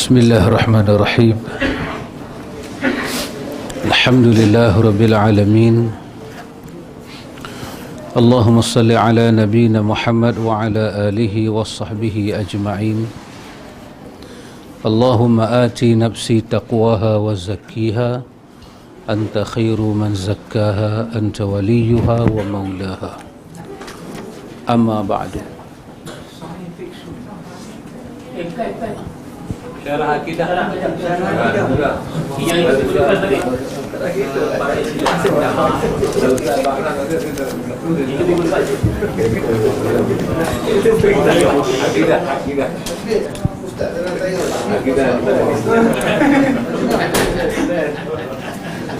Bismillahirrahmanirrahim. Alhamdulillah Rabbil Alamin. Allahumma salli ala nabiyina Muhammad wa ala alihi wa sahbihi ajma'in. Allahumma ati nafsi taqwaha wa zakkiha anta khairu man zakkaha anta waliyuha wa maulaha. Amma ba'du. Syarah akidah.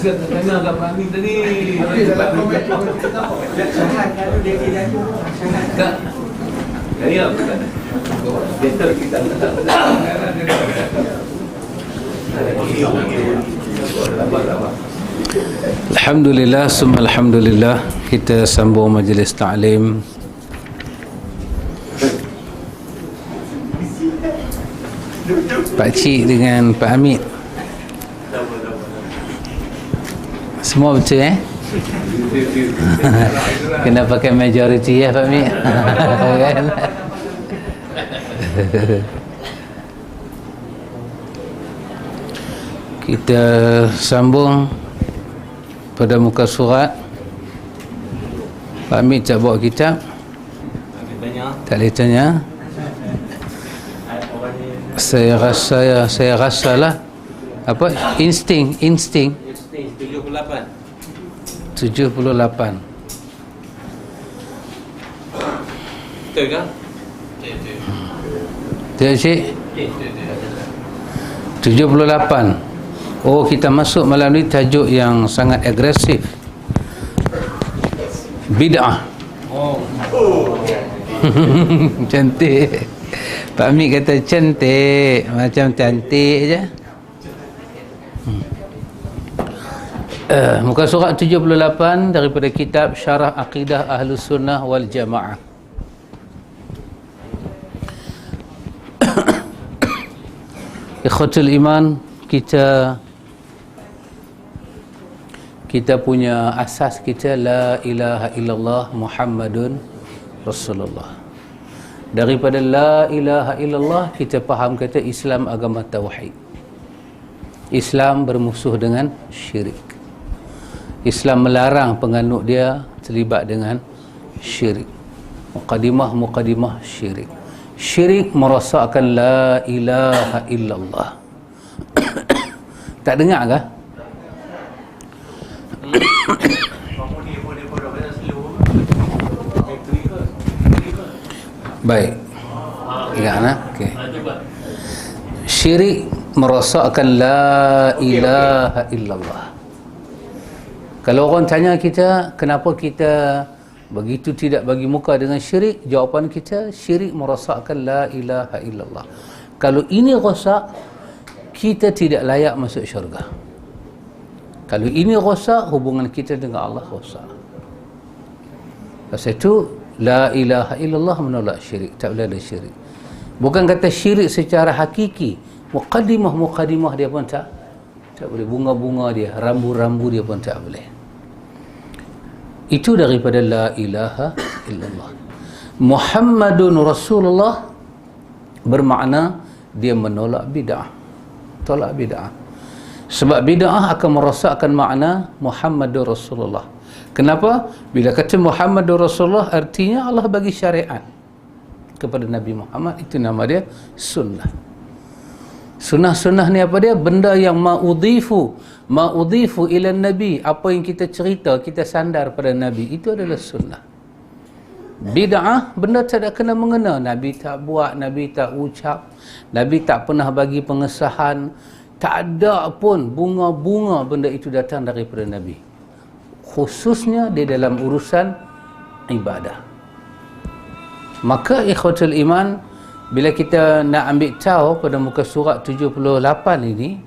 Tanya agak berani tadi. Dari apa kita? Betul kita. Alhamdulillah, summa alhamdulillah. Kita sambung majlis ta'lim. Pak Cik dengan Pak Hamid. Semua betul Kena pakai majoriti ya Pak Hamid. Kan? Kita sambung pada muka surat. Pak Hamid tak bawa kitab. Tak boleh tanya. Saya rasalah apa insting 78. Betul ke? Betul Cik? 78. Oh, kita masuk malam ni tajuk yang sangat agresif. Bid'ah. Oh. Cantik. Pak Amir kata cantik, macam cantik je. Muka surat 78 daripada kitab Syarah Aqidah Ahlus Sunnah wal Jamaah. Ikhwatul iman, kita punya asas kita la ilaha illallah Muhammadun Rasulullah. Daripada la ilaha illallah kita faham kata Islam agama tauhid. Islam bermusuh dengan syirik. Islam melarang penganut dia terlibat dengan syirik. Muqaddimah syirik. Syirik merosakkan la ilaha illallah. Tak dengar ke? Baik. Ingat okey. Syirik merosakkan la ilaha illallah. Kalau orang tanya kita kenapa kita begitu tidak bagi muka dengan syirik, jawapan kita syirik merosakkan la ilaha illallah. Kalau ini rosak, kita tidak layak masuk syurga. Kalau ini rosak, hubungan kita dengan Allah rosak. Pasal itu la ilaha illallah menolak syirik. Tak boleh ada syirik. Bukan kata syirik secara hakiki. Muqaddimah dia pun tak boleh. Bunga-bunga dia, rambu-rambu dia pun tak boleh. Itu daripada la ilaha illallah. Muhammadun Rasulullah bermakna dia menolak bid'ah. Tolak bid'ah. Sebab bid'ah akan merosakkan makna Muhammadur Rasulullah. Kenapa? Bila kata Muhammadur Rasulullah artinya Allah bagi syariat kepada Nabi Muhammad. Itu nama dia sunnah. Sunnah-sunnah ni apa dia? Benda yang ma'udhifu ila Nabi. Apa yang kita cerita, kita sandar pada Nabi, itu adalah sunnah. Bid'ah, benda tak ada kena mengena. Nabi tak buat, Nabi tak ucap, Nabi tak pernah bagi pengesahan. Tak ada pun bunga-bunga benda itu datang daripada Nabi. Khususnya di dalam urusan ibadah. Maka ikhwatul iman, bila kita nak ambil tahu pada muka surat 78 ini,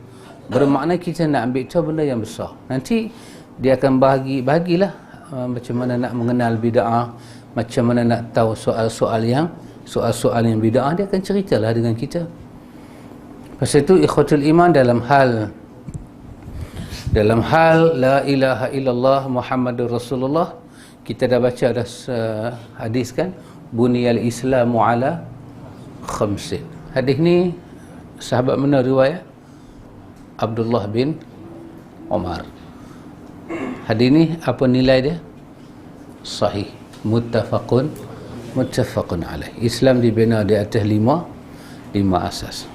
bermakna kita nak ambil tahu benda yang besar. Nanti dia akan bagilah macam mana nak mengenal bid'ah, macam mana nak tahu soal-soal yang bid'ah, dia akan ceritalah dengan kita. Lepas itu ikhwatul iman, dalam hal la ilaha illallah Muhammadur Rasulullah, kita dah baca dah hadis kan, buniyal islamu ala khamsin. Hadis ni sahabat mana riwayat? Abdullah bin Umar. Hadis ni apa nilai dia? Sahih, muttafaqun alaih. Islam dibina di atas lima asas.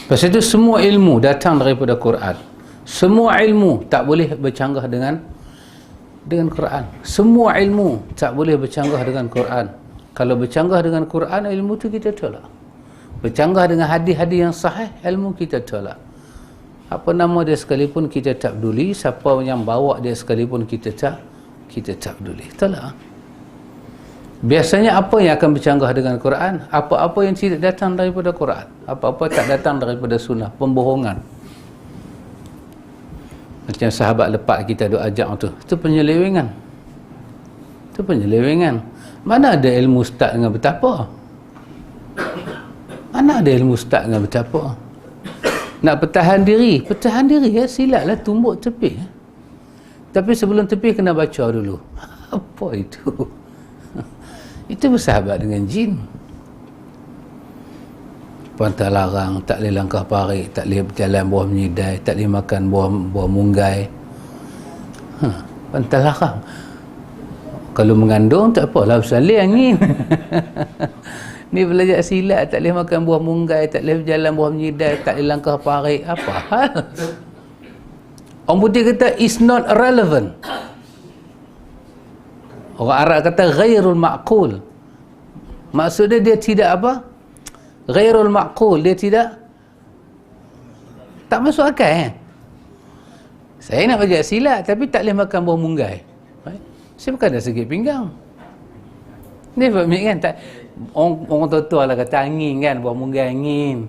Lepas itu semua ilmu datang daripada Quran. Semua ilmu tak boleh bercanggah dengan Quran. Semua ilmu tak boleh bercanggah dengan Quran. Kalau bercanggah dengan Quran, ilmu tu kita tolak. Bercanggah dengan hadis-hadis yang sahih, ilmu kita tolak. Apa nama dia sekalipun kita tak peduli, siapa yang bawa dia sekalipun kita tak peduli. Tolak. Biasanya apa yang akan bercanggah dengan Quran? Apa-apa yang tidak datang daripada Quran, apa-apa tak datang daripada sunnah, pembohongan. Macam sahabat lepas kita duk ajak tu, itu penyelewengan. Mana ada ilmu ustaz dengan betapa? Mana ada ilmu ustaz dengan betapa? Nak pertahan diri ya, silatlah tumbuk tepi. Tapi sebelum tepi kena baca dulu. Apa itu? Itu bersahabat dengan jin. Pantang larang, tak boleh langkah parik, tak boleh berjalan buah menyidai, tak boleh makan buah munggai. Pantang larang. Kalau mengandung tak apalah, bersalin angin. Ni belajar silat, tak boleh makan buah munggai, tak boleh berjalan buah menyidai, tak boleh langkah parik. Apa hal? Orang putih kata it's not relevant. Orang Arab kata ghairul ma'qul. Maksudnya dia tidak apa? Ghairul ma'qul, dia tak masuk akal. Saya nak belajar silat tapi tak boleh makan buah munggai. Saya bukan dah sakit pinggang. Ni kan tak, orang tua lah kata angin kan, buah munggai angin.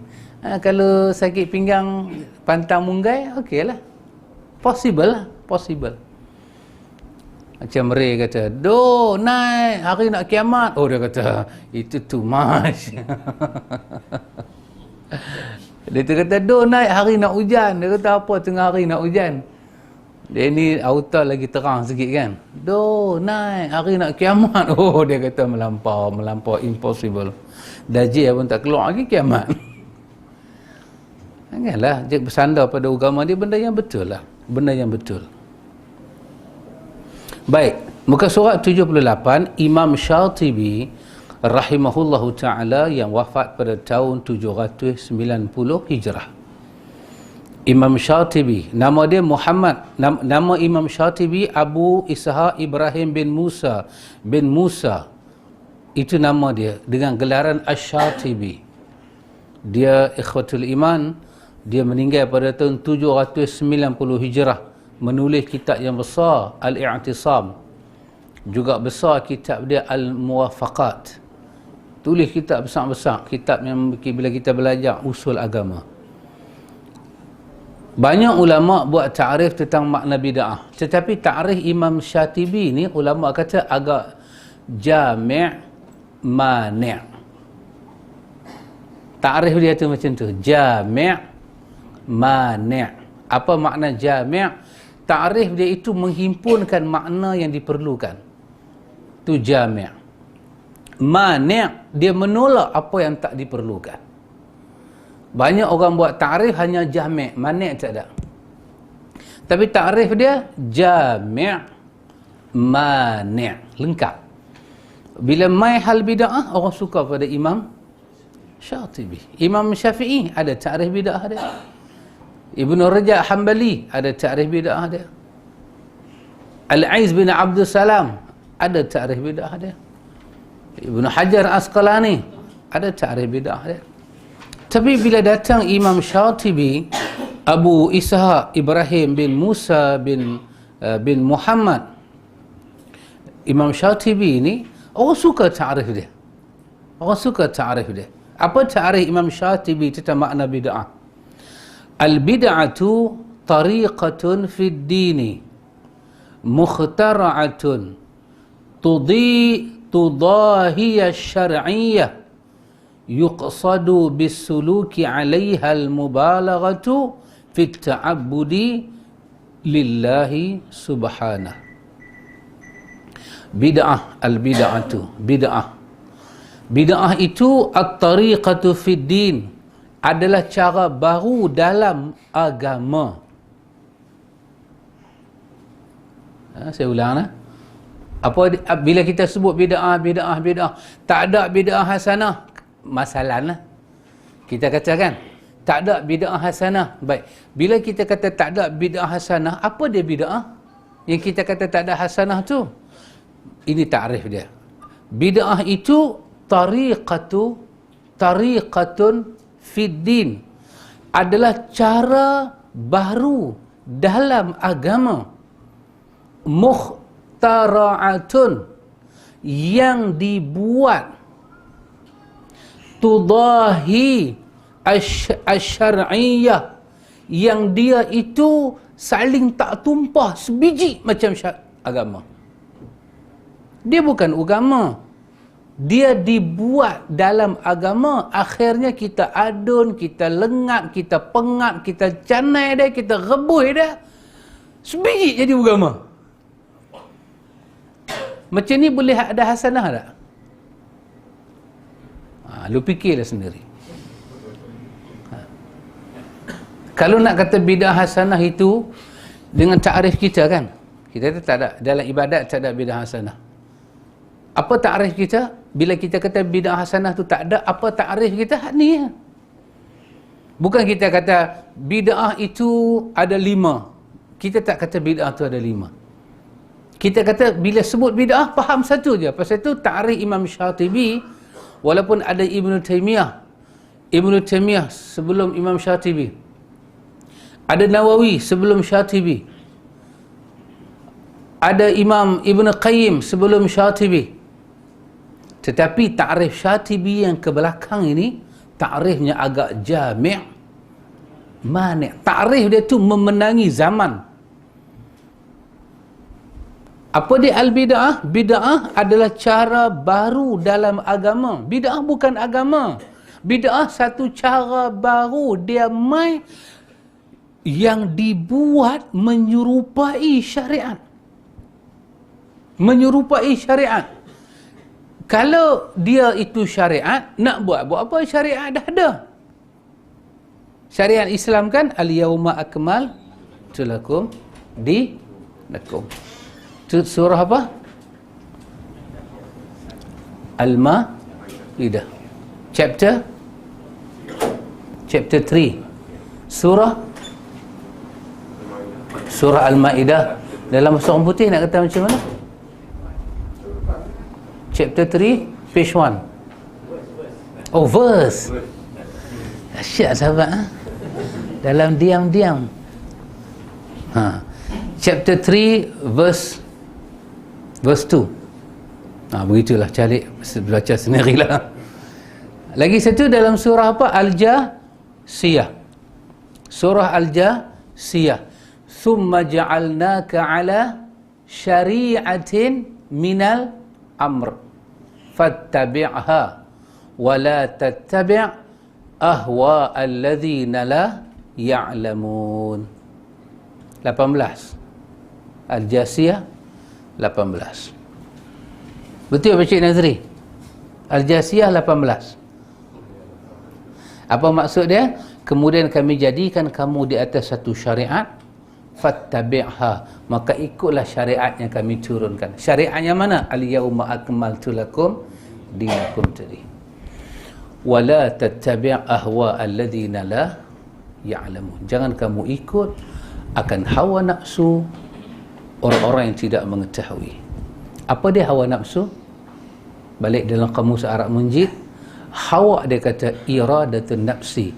Kalau sakit pinggang pantang munggai, okeylah. Possible. Macam Ray kata, naik hari nak kiamat. Oh, dia kata, itu too much. Dia kata, naik hari nak hujan. Dia kata, apa tengah hari nak hujan? Dia ni auto lagi terang sikit kan. Naik hari nak kiamat. Oh, dia kata melampau, impossible. Dajjal pun tak keluar lagi kiamat. Janganlah bersandar pada agama dia, benda yang betul lah. Benda yang betul. Baik, muka surat 78, Imam Syatibi rahimahullahu ta'ala yang wafat pada tahun 790 Hijrah. Imam Syatibi, nama dia Muhammad, nama Imam Syatibi Abu Ishaq Ibrahim bin Musa. Itu nama dia dengan gelaran Asy-Syatibi. Dia ikhwatul iman, dia meninggal pada tahun 790 Hijrah. Menulis kitab yang besar, Al-I'tisam. Juga besar kitab dia Al-Muwafaqat. Tulis kitab besar-besar, kitab yang bila kita belajar usul agama. Banyak ulama buat ta'rif tentang makna bid'ah, tetapi ta'rif Imam Syatibi ni ulama kata agak jami' mani'. Ta'rif dia tu macam tu, jami' mani'. Apa makna jami'? Ta'rif dia itu menghimpunkan makna yang diperlukan. Tu jami'. Mani', dia menolak apa yang tak diperlukan. Banyak orang buat ta'rif hanya jami', mani' tak ada. Tapi ta'rif dia jami' mani', lengkap. Bila mai hal bid'ah, orang suka pada Imam Syatibi. Imam Syafi'i ada ta'rif bid'ah dia. Ibnu Rajab Hanbali ada ta'rif bid'ah dia. Al-Aiz bin Abdul Salam ada ta'rif bid'ah dia. Ibnu Hajar Asqalani ada ta'rif bid'ah dia. Tapi bila datang Imam Syatibi, Abu Ishaq Ibrahim bin Musa bin Muhammad, Imam Syatibi ini orang suka ta'rif dia. Apa ta'rif Imam Syatibi tentang makna bid'ah? Al-bid'atu tariqatun fid dini mukhtara'atun tudahiyya syar'iyyah yuqsadu bisuluki 'alaiha al-mubalaghatu fi ta'abbudi lillahi subhanahu. Bid'ah, al-bid'atu, bid'ah. Bid'ah itu at-tariqatu fid din, adalah cara baru dalam agama. Saya ulang lah. Bila kita sebut bid'ah, tak ada bid'ah hasanah, masalah lah. Kita katakan tak ada bid'ah hasanah. Baik, bila kita kata tak ada bid'ah hasanah, apa dia bid'ah? Yang kita kata tak ada hasanah tu, ini takrif dia. Bid'ah itu tariqatun fid din, adalah cara baru dalam agama. Mukhtara'atun, yang dibuat, tudahi asy-syar'iyyah, yang dia itu saling tak tumpah sebiji macam agama. Dia bukan agama, dia dibuat dalam agama. Akhirnya kita adun, kita lengat, kita pengat, kita canai dia, kita rebus dia, sebiji jadi agama. Macam ni boleh ada hasanah tak? Lu fikirlah sendiri. Kalau nak kata bid'ah hasanah itu dengan takrif kita kan, kita tak ada, dalam ibadat tak ada bid'ah hasanah. Apa takrif kita? Bila kita kata bid'ah hasanah tu tak ada, apa takrif kita? Ni ya. Bukan kita kata bid'ah itu ada 5. Kita tak kata bid'ah tu ada 5. Kita kata bila sebut bid'ah, faham satu je. Pasal itu takrif Imam Syatibi, walaupun ada Ibn Taymiyah sebelum Imam Syatibi, ada Nawawi sebelum Syatibi, ada Imam Ibn Qayyim sebelum Syatibi. Tetapi takrif Syatibi yang ke belakang ini, takrifnya agak jami', mani'. Takrif dia tu memenangi zaman. Apa dia al-bid'ah? Bid'ah adalah cara baru dalam agama. Bid'ah bukan agama. Bid'ah satu cara baru, dia mai yang dibuat menyerupai syariat. Menyerupai syariat. Kalau dia itu syariat, nak buat apa? Syariat dah ada. Syariat Islam kan, al-yawma akmaltu lakum dinakum. Surah apa? Al-Ma'idah. Chapter 3. Surah Al-Ma'idah. Dalam bahasa orang putih nak kata macam mana? Chapter 3, page 1. Oh, verse. Asyik sahabat, ha? Dalam diam-diam. Chapter 3, verse 2. Begitulah, cari baca sendirilah. Lagi satu dalam surah apa? Al-Jasiyah. Surah Al-Jasiyah. Thumma ja'alnaka ala syari'atin minal amr fattabi'ha wa la tattabi' ahwa alladhina la ya'lamun. 18. Al-Jasiyah 18. Betul Pak Cik Nazri? Al-Jasiyah 18. Apa maksud dia? Kemudian kami jadikan kamu di atas satu syariat, fattabi'ha, maka ikutlah syariat yang kami turunkan. Syariat yang mana? Al-yawma akmaltu lakum dinakum tadi. Wa la tattabi' ahwa alladhina la ya'lamun. Jangan kamu ikut akan hawa nafsu orang-orang yang tidak mengetahui. Apa dia hawa nafsu? Balik dalam kamus Arab Munjid, hawa dia kata iradatun nafsi.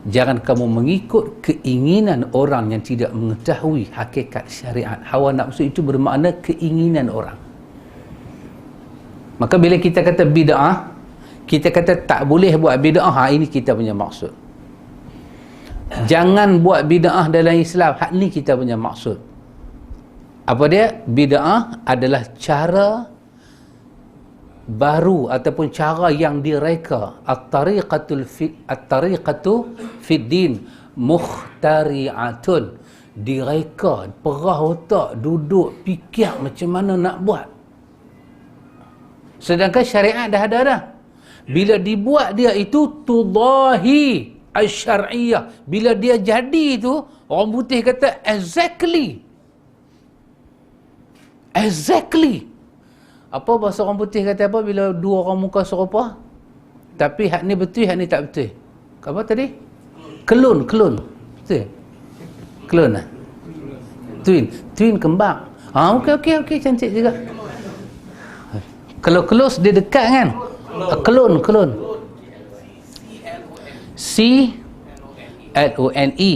Jangan kamu mengikut keinginan orang yang tidak mengetahui hakikat syariat. Hawa nafsu itu bermakna keinginan orang. Maka bila kita kata bid'ah, kita kata tak boleh buat bid'ah, ini kita punya maksud. Jangan buat bid'ah dalam Islam, hak ni kita punya maksud. Apa dia? Bid'ah adalah cara baru ataupun cara yang direka, at-tariqatu fid din mukhtari'atun, direka, perah otak, duduk fikir macam mana nak buat. Sedangkan syariat dah ada dah. Bila dibuat dia itu tudahi asy-syar'iyyah. Bila dia jadi itu, orang putih kata exactly. Apa bahasa orang putih kata apa bila dua orang muka serupa? Tapi hak ni betul, hak ni tak betul. Apa tadi? Klon. Betul? Klon lah. Twin kembar. Okey, cantik juga. Kalau close dia dekat kan? Klon. C-L-O-N-E.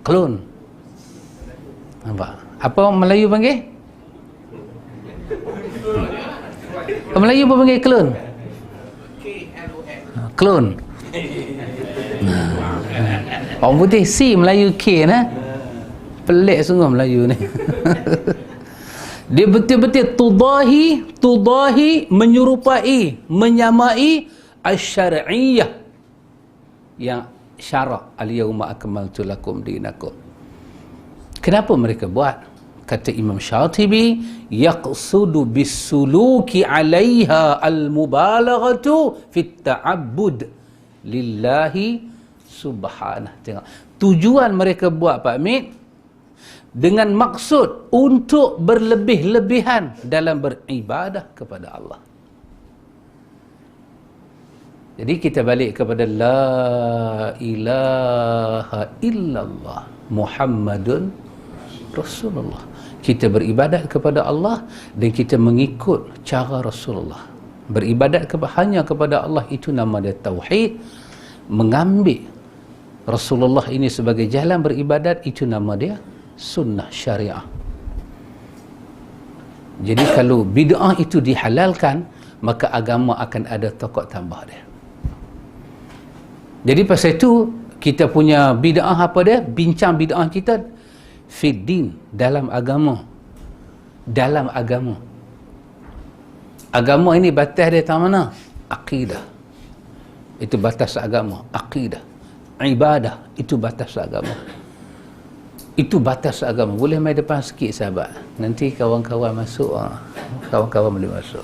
Klon. Nampak? Apa orang Melayu panggil? Orang Melayu pun panggil klon. Klon. Orang putih C, Melayu K nah. Pelik sungguh Melayu ni. Dia betul-betul tudahi menyerupai, menyamai asy-syar'iyyah yang syarak, al-yauma akmaltu lakum dinakum. Kenapa mereka buat? Kata Imam Syatibi, yaqsudu bis-suluki 'alaiha al-mubalaghatu fit ta'abbud lillahi subhanahu. Tengok. Tujuan mereka buat Pak Mit dengan maksud untuk berlebih-lebihan dalam beribadah kepada Allah. Jadi kita balik kepada la ilaha illallah Muhammadun Rasulullah. Kita beribadat kepada Allah dan kita mengikut cara Rasulullah. Beribadat hanya kepada Allah itu nama dia tauhid. Mengambil Rasulullah ini sebagai jalan beribadat itu nama dia sunnah syariah. Jadi kalau bid'ah itu dihalalkan, maka agama akan ada tokok tambah dia. Jadi pasal itu kita punya bid'ah apa dia? Bincang bid'ah kita fiddin, dalam agama. Dalam agama. Agama ini batas dia tak mana? Akidah. Itu batas agama. Akidah. Ibadah itu batas agama. Itu batas agama. Boleh main depan sikit sahabat. Nanti kawan-kawan masuk. Kawan-kawan boleh masuk.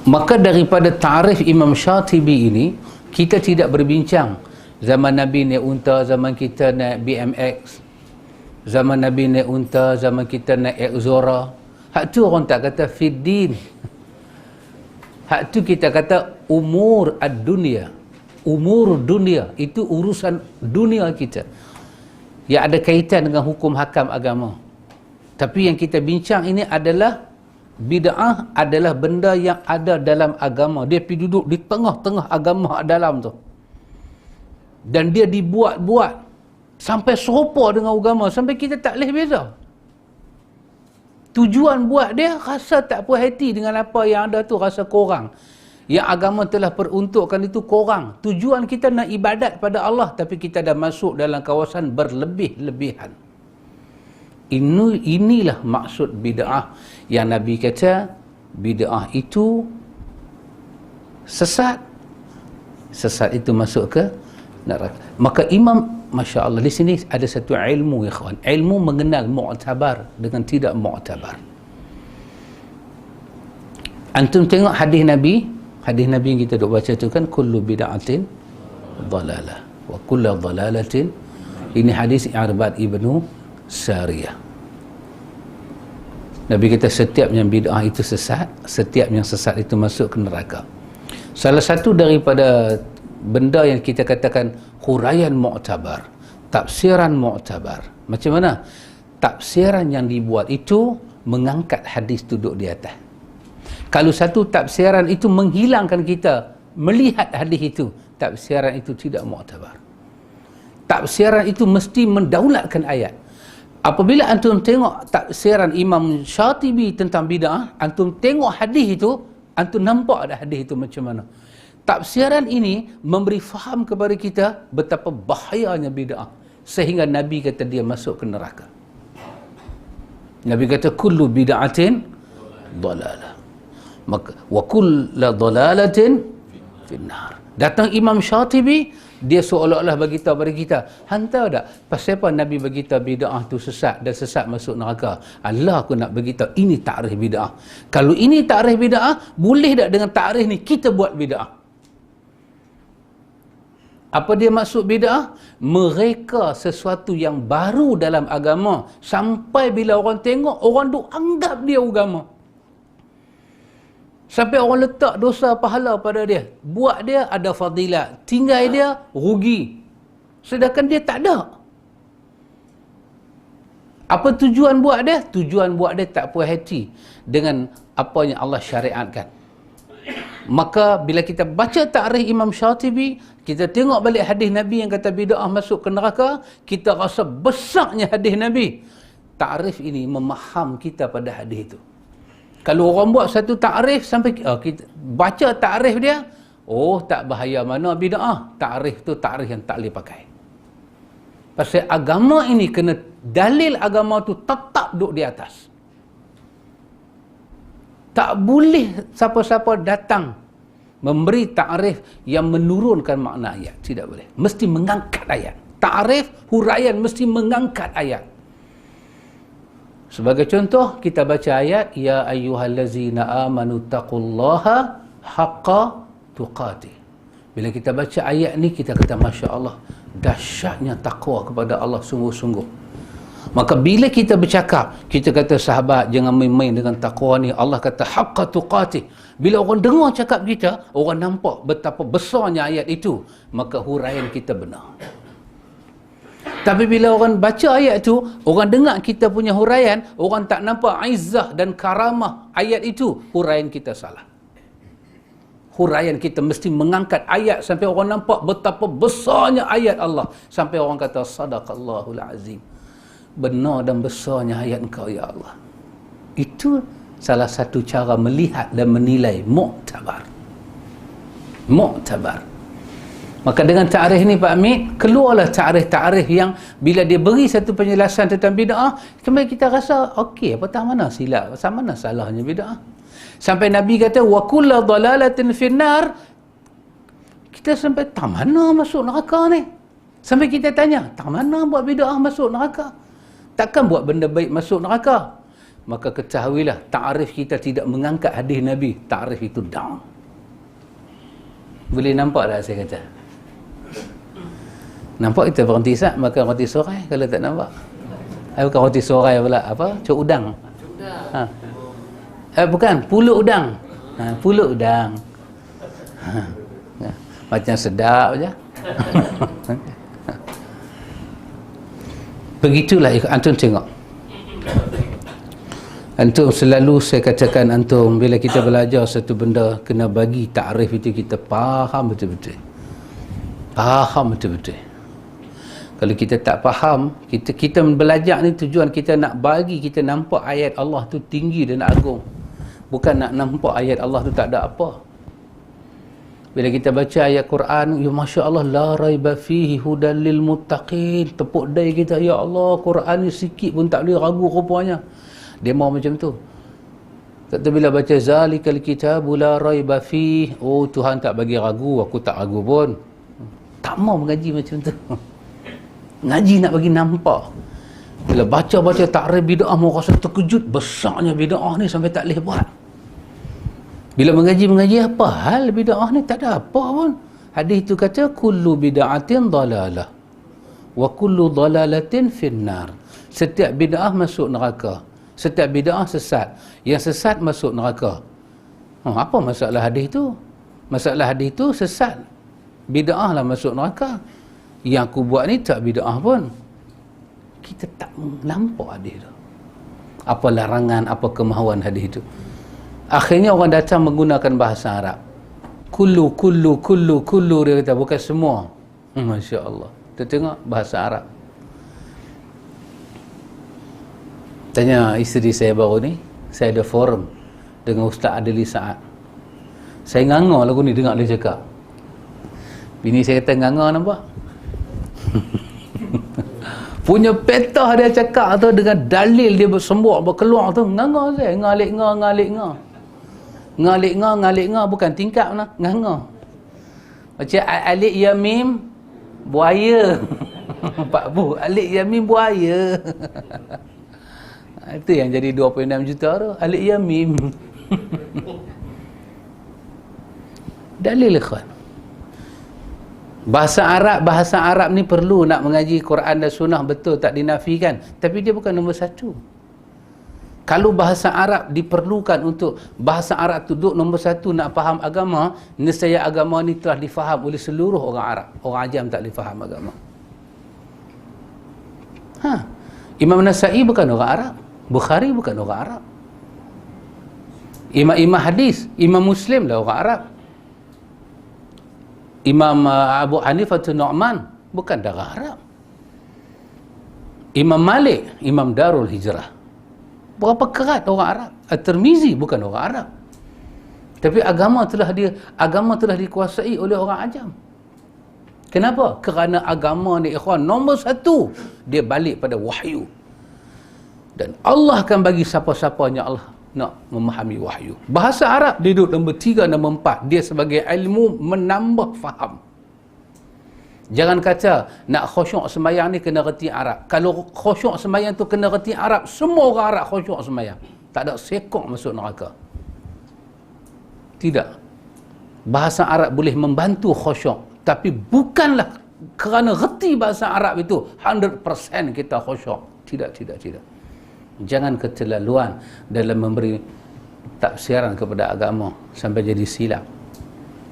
Maka daripada ta'rif Imam Syatibi ini, kita tidak berbincang zaman Nabi naik unta, zaman kita naik BMX. Zaman Nabi naik unta, zaman kita naik Exora. Hak tu orang tak kata fiddin. Hak tu kita kata umur ad-dunia. Umur dunia, itu urusan dunia kita yang ada kaitan dengan hukum hakam agama. Tapi yang kita bincang ini adalah bid'ah, adalah benda yang ada dalam agama. Dia pergi duduk di tengah-tengah agama dalam tu, dan dia dibuat-buat sampai serupa dengan agama, sampai kita tak boleh beza. Tujuan buat dia rasa tak puas hati dengan apa yang ada tu, rasa kurang. Yang agama telah peruntukkan itu kurang. Tujuan kita nak ibadat pada Allah, tapi kita dah masuk dalam kawasan berlebih-lebihan. Inilah maksud bid'ah yang Nabi kata bid'ah itu sesat. Sesat itu masuk ke neraka. Maka Imam, Masya Allah, di sini ada satu ilmu, ya kawan. Ilmu mengenal mu'tabar dengan tidak mu'tabar. Antum tengok hadis Nabi yang kita duk baca tu kan, kullu bid'atin dhalalah wa kullu dhalalatin. Ini hadis Irbad ibnu Sariyah. Nabi kata setiap yang bid'ah itu sesat, setiap yang sesat itu masuk ke neraka. Salah satu daripada benda yang kita katakan huraian mu'tabar, tafsiran mu'tabar. Macam mana? Tafsiran yang dibuat itu mengangkat hadis duduk di atas. Kalau satu tafsiran itu menghilangkan kita melihat hadis itu, tafsiran itu tidak mu'tabar. Tafsiran itu mesti mendaulatkan ayat. Apabila antum tengok tafsiran Imam Syatibi tentang bid'ah, antum tengok hadis itu, antum nampak ada hadis itu macam mana. Tafsiran ini memberi faham kepada kita betapa bahayanya bid'ah, sehingga Nabi kata dia masuk ke neraka. Nabi kata kullu bid'atin dalalah. Maka wa kullu dalalatin finnar. Datang Imam Syatibi, dia seolah-olah beritahu pada kita, hantar tak pasal apa Nabi beritahu bid'ah tu sesat dan sesat masuk neraka. Allah aku nak beritahu ini takrif bid'ah. Kalau ini takrif bid'ah, boleh tak dengan takrif ni kita buat bid'ah? Apa dia maksud bid'ah? Mereka sesuatu yang baru dalam agama, sampai bila orang tengok, orang tu anggap dia agama. Sampai orang letak dosa pahala pada dia. Buat dia ada fadilat, tinggal dia rugi. Sedangkan dia tak ada. Apa tujuan buat dia? Tujuan buat dia tak puas hati dengan apa yang Allah syariatkan. Maka bila kita baca takrif Imam Syatibi, kita tengok balik hadis Nabi yang kata bid'ah masuk ke neraka, kita rasa besarnya hadis Nabi. Takrif ini memaham kita pada hadis itu. Kalau orang buat satu takrif sampai kita baca takrif dia, tak bahaya mana bid'ah. Takrif tu takrif yang tak boleh pakai. Pasal agama ini kena dalil agama tu tetap duduk di atas. Tak boleh siapa-siapa datang memberi takrif yang menurunkan makna ayat. Tidak boleh. Mesti mengangkat ayat. Takrif, huraian mesti mengangkat ayat. Sebagai contoh, kita baca ayat, ya ayyuhallazina amanu taqullaha haqqa tuqatih. Bila kita baca ayat ni, kita kata Masya Allah, dahsyatnya takwa kepada Allah sungguh-sungguh. Maka bila kita bercakap, kita kata sahabat jangan main-main dengan takwa ni. Allah kata haqqa tuqatih. Bila orang dengar cakap kita, orang nampak betapa besarnya ayat itu, maka huraian kita benar. Tapi bila orang baca ayat itu, orang dengar kita punya huraian, orang tak nampak izzah dan karamah ayat itu, huraian kita salah. Huraian kita mesti mengangkat ayat sampai orang nampak betapa besarnya ayat Allah. Sampai orang kata sadaqallahul azim. Benar dan besarnya ayat engkau ya Allah. Itu salah satu cara melihat dan menilai muktabar. Muktabar. Maka dengan takrif ni Pak Amit, keluarlah takrif-takrif yang bila dia beri satu penjelasan tentang bid'ah, kemudian kita rasa okey, apa tak mana silap, sama mana salahnya bid'ah. Sampai Nabi kata wa kullu dalalatin finnar, kita sampai tak mana masuk neraka ni. Sampai kita tanya, tak mana buat bid'ah masuk neraka? Takkan buat benda baik masuk neraka? Maka ketahuilah takrif kita tidak mengangkat hadis Nabi, takrif itu down. Boleh nampak tak saya kata? Nampak kita berhenti sat, makan roti sorai kalau tak nampak. Bukan roti sorai pula, apa? Cuk udang. Bukan, pulut udang. Pulut udang. Macam sedap je. Begitulah antum tengok. Antum selalu saya katakan antum bila kita belajar satu benda kena bagi takrif itu kita faham betul-betul. Faham betul-betul. Kalau kita tak faham, kita belajar ni tujuan kita nak bagi kita nampak ayat Allah tu tinggi dan agung. Bukan nak nampak ayat Allah tu tak ada apa. Bila kita baca ayat Quran, ya Masya Allah, la raiba fihi hudal lil muttaqin. Tepuk dai kita, ya Allah, Quran ni sikit pun tak boleh ragu rupanya. Dia mau macam tu. Kata bila baca zalikal kitabu la raiba fihi, oh Tuhan tak bagi ragu, aku tak ragu pun. Tak mau mengaji macam tu. Ngaji nak bagi nampak. Bila baca-baca takrif bid'ah, mau rasa terkejut besarnya bid'ah ni sampai tak boleh buat. Bila mengaji apa hal bid'ah ni, tak ada apa pun. Hadis itu kata kullu bid'atin dalalah wa kullu dalalatin finnar. Setiap bid'ah masuk neraka. Setiap bid'ah sesat. Yang sesat masuk neraka. Apa masalah hadis itu? Masalah hadis itu sesat. Bid'ah lah masuk neraka. Yang aku buat ni tak bid'ah pun. Kita tak nampak hadis tu. Apa larangan, apa kemahuan hadis itu. Akhirnya orang datang menggunakan bahasa Arab. Kullu dia kata, bukan semua. Masya Allah. Kita tengok bahasa Arab. Tanya isteri saya baru ni, saya ada forum dengan Ustaz Adli Saad. Saya nganga lagu ni dengar dia cakap. Bini saya kata nganga nampak? Punya petah dia cakap tu dengan dalil dia bersembuk berkeluar tu, nganga saya, ngalik nga bukan tingkap lah, nganga. Macam alif ya mim buaya. Pak Bu, alif ya mim buaya. Itu yang jadi 26 juta tu, alif ya mim. Dalil ikhwan. Bahasa Arab ni perlu nak mengaji Quran dan Sunnah, betul, tak dinafikan, tapi dia bukan nombor satu. Kalau bahasa Arab diperlukan untuk bahasa Arab tu duduk nombor satu nak faham agama, nescaya agama ni telah difaham oleh seluruh orang Arab. Orang Ajam tak boleh faham agama. Imam Nasa'i bukan orang Arab, Bukhari bukan orang Arab, Imam hadis, Imam Muslim lah orang Arab, Imam Abu Hanifah Nu'man bukan darah Arab, Imam Malik, Imam Darul Hijrah, berapa kerat orang Arab. At-Tirmizi bukan orang Arab, tapi agama telah dikuasai oleh orang Ajam. Kenapa? Kerana agama ni ikhwan nombor satu, dia balik pada wahyu, dan Allah akan bagi siapa-siapanya Allah nak memahami wahyu. Bahasa Arab dia duduk nombor 3, nombor 4. Dia sebagai ilmu menambah faham. Jangan kata nak khusyuk sembahyang ni kena reti Arab. Kalau khusyuk sembahyang tu kena reti Arab, semua orang Arab khusyuk sembahyang, tak ada sekok masuk neraka. Tidak. Bahasa Arab boleh membantu khusyuk, tapi bukanlah kerana reti bahasa Arab itu 100% kita khusyuk. Tidak. Jangan keterlaluan dalam memberi tafsiran kepada agama sampai jadi silap.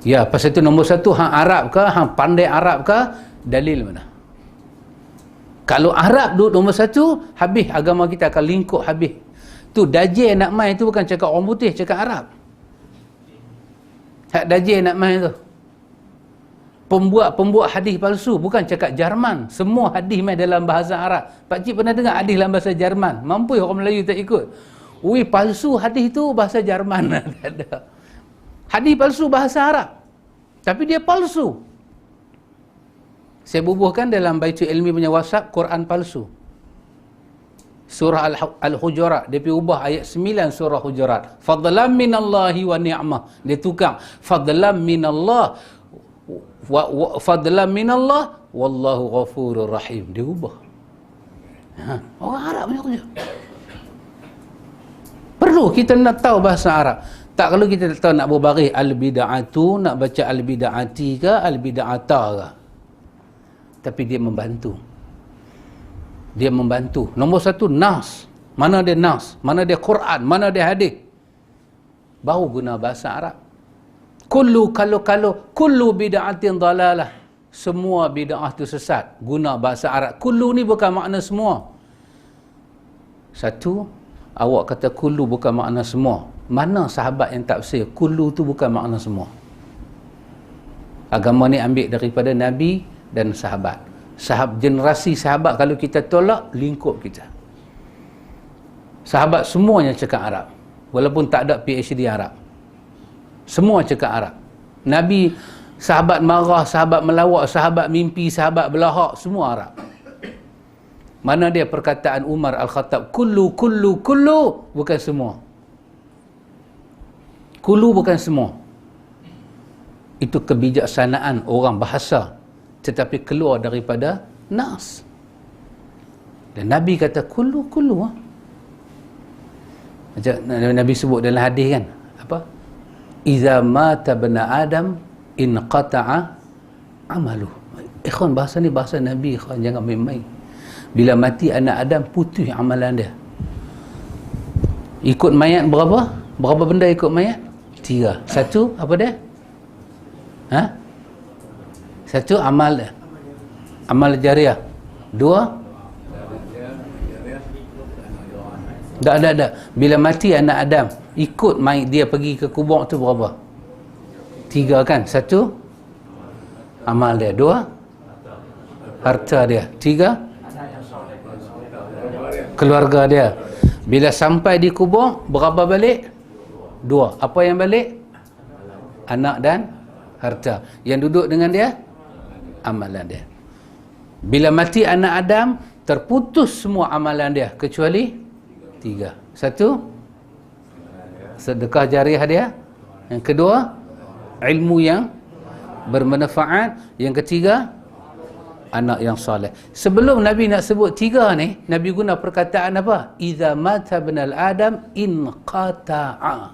Ya, pasal itu nombor satu, hang Arab ke, hang pandai Arab ke, dalil mana? Kalau Arab duduk nombor satu, habis agama kita akan lingkup habis. Tu dajjal nak main tu bukan cakap orang putih, cakap Arab. Hak dajjal nak main tu, pembuat hadis palsu bukan cakap Jerman. Semua hadis main dalam bahasa Arab. Pak Cik pernah dengar hadis dalam bahasa Jerman? Mampu orang Melayu tak ikut. Ui, palsu hadis tu bahasa Jerman. Tak ada. Hadis palsu bahasa Arab, tapi dia palsu. Saya bubuhkan dalam Baitul Ilmi punya WhatsApp, Quran palsu. Surah Al-Hujurat, dia pergi ubah ayat 9 surah Hujurat. Fadlan minallahi wa ni'mah. Dia tukar fadlan minallah fadlan minallah wallahu ghafurur rahim. Dia ubah. Orang Arab punya kerja. Perlu kita nak tahu bahasa Arab. Tak, kalau kita tahu nak berbaris al-bid'atu, nak baca al-bid'ati ke al-bid'ata ke, tapi dia membantu. Dia membantu. Nombor satu, nas. Mana dia nas, mana dia Quran, mana dia hadis, baru guna bahasa Arab. Kullu bid'atin dalalah. Semua bid'ah tu sesat. Guna bahasa Arab. Kullu ni bukan makna semua. Satu, awak kata kullu bukan makna semua. Mana sahabat yang tafsir kullu tu bukan makna semua? Agama ni ambil daripada Nabi dan sahabat. Generasi sahabat kalau kita tolak, lingkup kita. Sahabat semuanya cakap Arab, walaupun tak ada PhD Arab. Semua cakap Arab. Nabi, sahabat marah, sahabat melawak, sahabat mimpi, sahabat belahak, semua Arab. Mana dia perkataan Umar Al-Khattab, kullu, bukan semua. Kullu bukan semua. Itu kebijaksanaan orang bahasa, tetapi keluar daripada nas. Dan Nabi kata kullu. Macam Nabi sebut dalam hadis kan, apa? Iza mata bna Adam inqata'a amaluh. Ikhwan, bahasa ni bahasa Nabi, ikhwan, jangan main-main. Bila mati anak Adam, putus amalan dia. Ikut mayat berapa? Berapa benda ikut mayat? 3. Satu, apa dia? Satu, amal dia, amal jariah. 2, tak. Bila mati anak Adam, ikut mayat dia pergi ke kubur tu berapa? 3 kan? 1, amal dia. 2, harta dia. 3, keluarga dia. Bila sampai di kubur, berapa balik? 2. Apa yang balik? Anak dan harta. Yang duduk dengan dia, amalan dia. Bila mati anak Adam, terputus semua amalan dia kecuali 3. Satu, sedekah jariah dia. Yang kedua, ilmu yang bermanfaat. Yang ketiga, anak yang soleh. Sebelum Nabi nak sebut 3 ni, Nabi guna perkataan apa? Iza mata ibnal Adam inqata'a.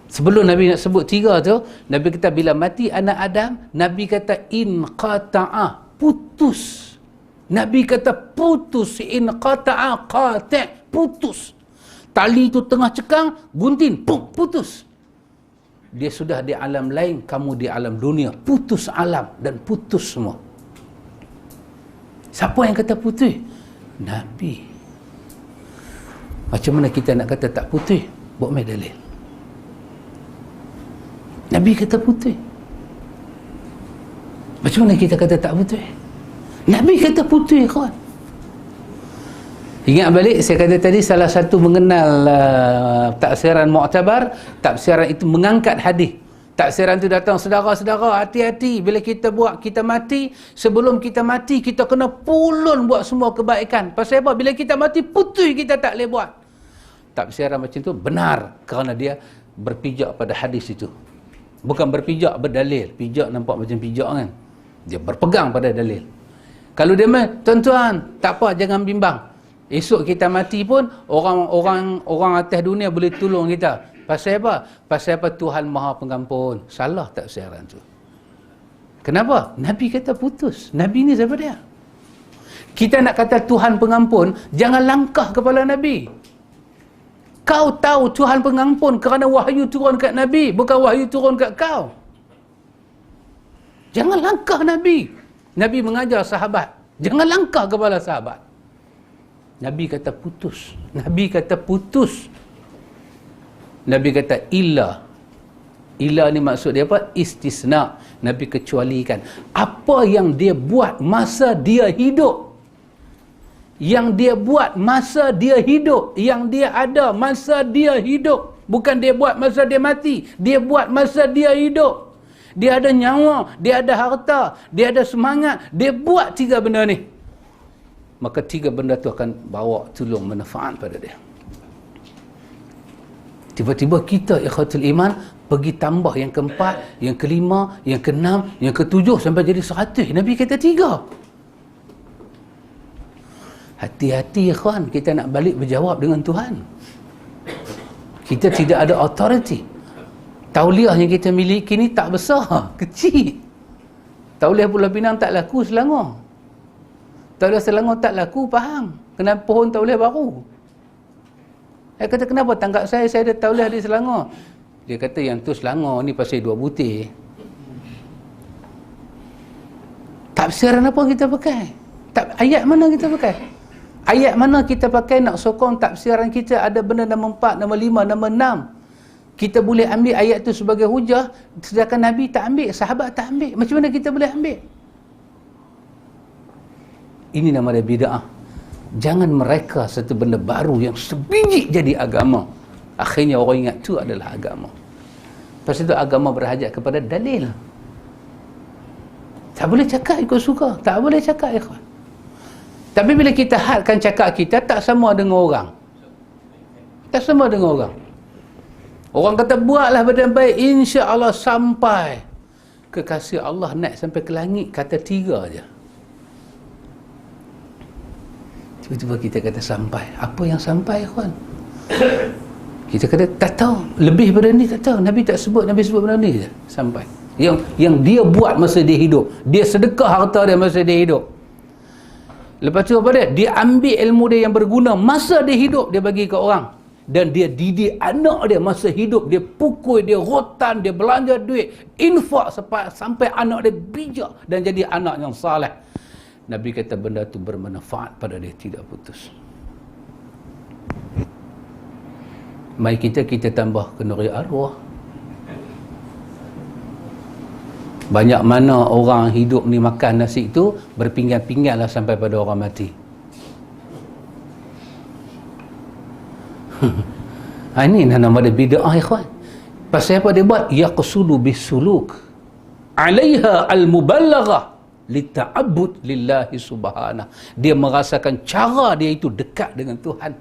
Sebelum Nabi nak sebut 3 tu, Nabi kata bila mati anak Adam, Nabi kata inqata'a, putus. Nabi kata putus, inqata'a, qati', putus. Tali tu tengah cekang, gunting, pum, putus. Dia sudah di alam lain, kamu di alam dunia. Putus alam dan putus semua. Siapa yang kata putus? Nabi. Macam mana kita nak kata tak putus? Buat mai dalil. Nabi kata putus. Macam mana kita kata tak putus? Nabi kata putus, kawan. Ingat balik, saya kata tadi salah satu mengenal tafsiran mu'tabar, tafsiran itu mengangkat hadis. Tafsiran itu datang, saudara-saudara, hati-hati bila kita buat, kita mati, sebelum kita mati, kita kena pulun buat semua kebaikan. Pasal apa? Bila kita mati, putus kita tak boleh buat. Tafsiran macam tu benar kerana dia berpijak pada hadis itu. Bukan berpijak berdalil. Pijak nampak macam pijak kan. Dia berpegang pada dalil. Kalau dia tuan-tuan, tak apa, jangan bimbang. Esok kita mati pun orang atas dunia boleh tolong kita. Pasal apa? Pasal apa? Tuhan Maha Pengampun. Salah tafsiran tu. Kenapa? Nabi kata putus. Nabi ni siapa dia? Kita nak kata Tuhan Pengampun, jangan langkah kepala Nabi. Kau tahu Tuhan Pengampun kerana wahyu turun kat Nabi, bukan wahyu turun kat kau. Jangan langkah Nabi. Nabi mengajar sahabat, jangan langkah kepala sahabat. Nabi kata putus. Nabi kata putus. Nabi kata illa. Illa ni maksud dia apa? Istisna. Nabi kecualikan. Apa yang dia buat masa dia hidup. Yang dia buat masa dia hidup. Yang dia ada masa dia hidup. Bukan dia buat masa dia mati. Dia buat masa dia hidup. Dia ada nyawa. Dia ada harta. Dia ada semangat. Dia buat 3 benda ni. Maka 3 benda tu akan bawa tolong manfaat pada dia. Tiba-tiba kita ikhwatul iman pergi tambah yang keempat, yang kelima, yang keenam, yang ketujuh sampai jadi 100. Nabi kata 3. Hati-hati ikhwan, kita nak balik berjawab dengan Tuhan. Kita tidak ada authority. Tauliah yang kita miliki ni tak besar, kecil. Tauliah Pulau Pinang tak laku Selangor. Tauliah Selangor tak laku, faham? Kenapa pohon tauliah baru? Saya kata, kenapa tanggap saya ada tauliah di Selangor? Dia kata, yang tu Selangor ni pasal 2 butir. Tafsiran apa kita pakai? Ayat mana kita pakai? Ayat mana kita pakai nak sokong tafsiran kita ada benda nama 4, nama 5, nama 6. Kita boleh ambil ayat tu sebagai hujah, sedangkan Nabi tak ambil, sahabat tak ambil. Macam mana kita boleh ambil? Ini nama dia bid'ah. Jangan mereka satu benda baru yang sebiji jadi agama. Akhirnya orang ingat tu adalah agama. Lepas itu agama berhajat kepada dalil. Tak boleh cakap ikut suka. Tak boleh cakap ikhwan. Tapi bila kita hadkan cakap kita, tak sama dengan orang. Tak sama dengan orang. Orang kata buatlah benda baik, insya-Allah sampai. Kekasih Allah naik sampai ke langit, kata 3 je. Tiba-tiba kita kata sampai. Apa yang sampai, kawan? Kita kata tak tahu. Lebih pada ni tak tahu. Nabi tak sebut. Nabi sebut benda ni je. Sampai. Yang dia buat masa dia hidup. Dia sedekah harta dia masa dia hidup. Lepas tu apa dia? Dia ambil ilmu dia yang berguna masa dia hidup, dia bagi ke orang. Dan dia didik anak dia masa hidup. Dia pukul, dia rotan, dia belanja duit, infak sampai anak dia bijak dan jadi anak yang saleh. Nabi kata benda tu bermanfaat pada dia, tidak putus. Mari kita tambah kenduri arwah. Banyak mana orang hidup ni makan nasi tu berpinggan-pinggan lah sampai pada orang mati. Ini nama dia bid'ah, ikhwan. Pasal apa dia buat? Yaqsudu bisuluk 'alaiha al-muballaghah lita'abbud lillahi subhanahu. Dia merasakan cara dia itu dekat dengan Tuhan.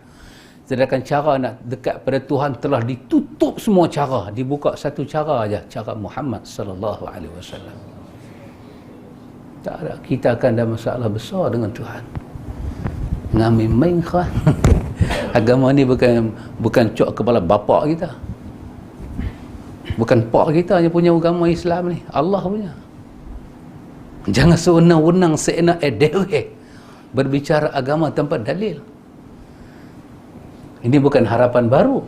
Sedangkan cara nak dekat pada Tuhan telah ditutup semua cara, dibuka satu cara aja, cara Muhammad sallallahu alaihi wasallam. Tak ada, kita akan ada masalah besar dengan Tuhan. Ngami main kan. Agama ni bukan cok kepala bapak kita. Bukan pak kita yang punya agama Islam ni, Allah punya. Jangan sewenang-wenang seenak dewek berbicara agama tanpa dalil. Ini bukan harapan baru.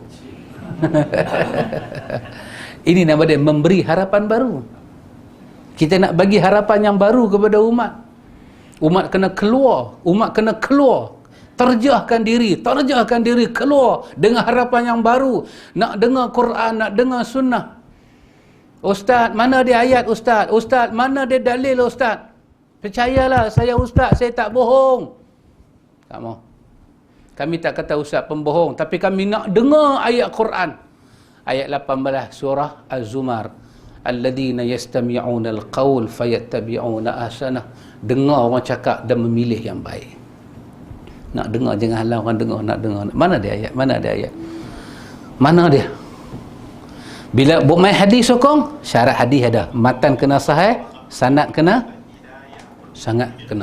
Ini nama dia memberi harapan baru. Kita nak bagi harapan yang baru kepada umat. Umat kena keluar. Terjahkan diri keluar dengan harapan yang baru. Nak dengar Quran, nak dengar sunnah. Ustaz, mana dia ayat Ustaz? Ustaz, mana dia dalil Ustaz? Percayalah, saya Ustaz, saya tak bohong. Tak mau. Kami tak kata Ustaz pembohong, tapi kami nak dengar ayat Quran. Ayat 18 surah Az-Zumar. Alladhina yastami'una al-qawl fayattabi'una ahsanah. Dengar orang cakap dan memilih yang baik. Nak dengar, jangan halang orang dengar, nak dengar. Mana dia ayat? Mana dia? Bila buat main hadis sokong, syarat hadis ada. Matan kena sahih, sanad kena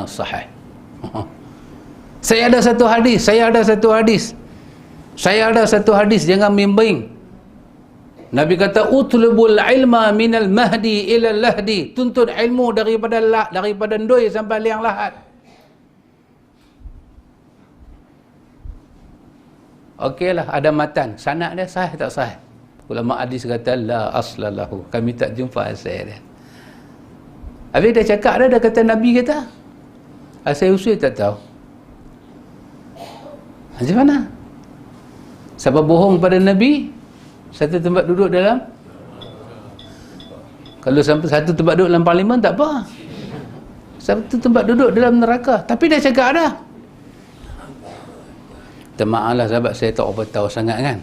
sahih. Saya ada satu hadis, jangan bimbing. Nabi kata utlubul ilma minal mahdi ilal lahdi. Tuntut ilmu daripada ndoi sampai liang lahat. Okeylah, ada matan. Sanad dia sahih tak sahih? Ulama hadis kata la aslalahu. Kami tak jumpa asal dia. Habis dia cakap dah kata Nabi kata. Asal usul tak tahu. Macam mana? Sebab bohong pada Nabi, satu tempat duduk dalam, kalau sampai satu tempat duduk dalam parlimen tak apa. Satu tempat duduk dalam neraka. Tapi dia cakap dah. Maaflah sahabat, saya tak apa tahu sangat kan.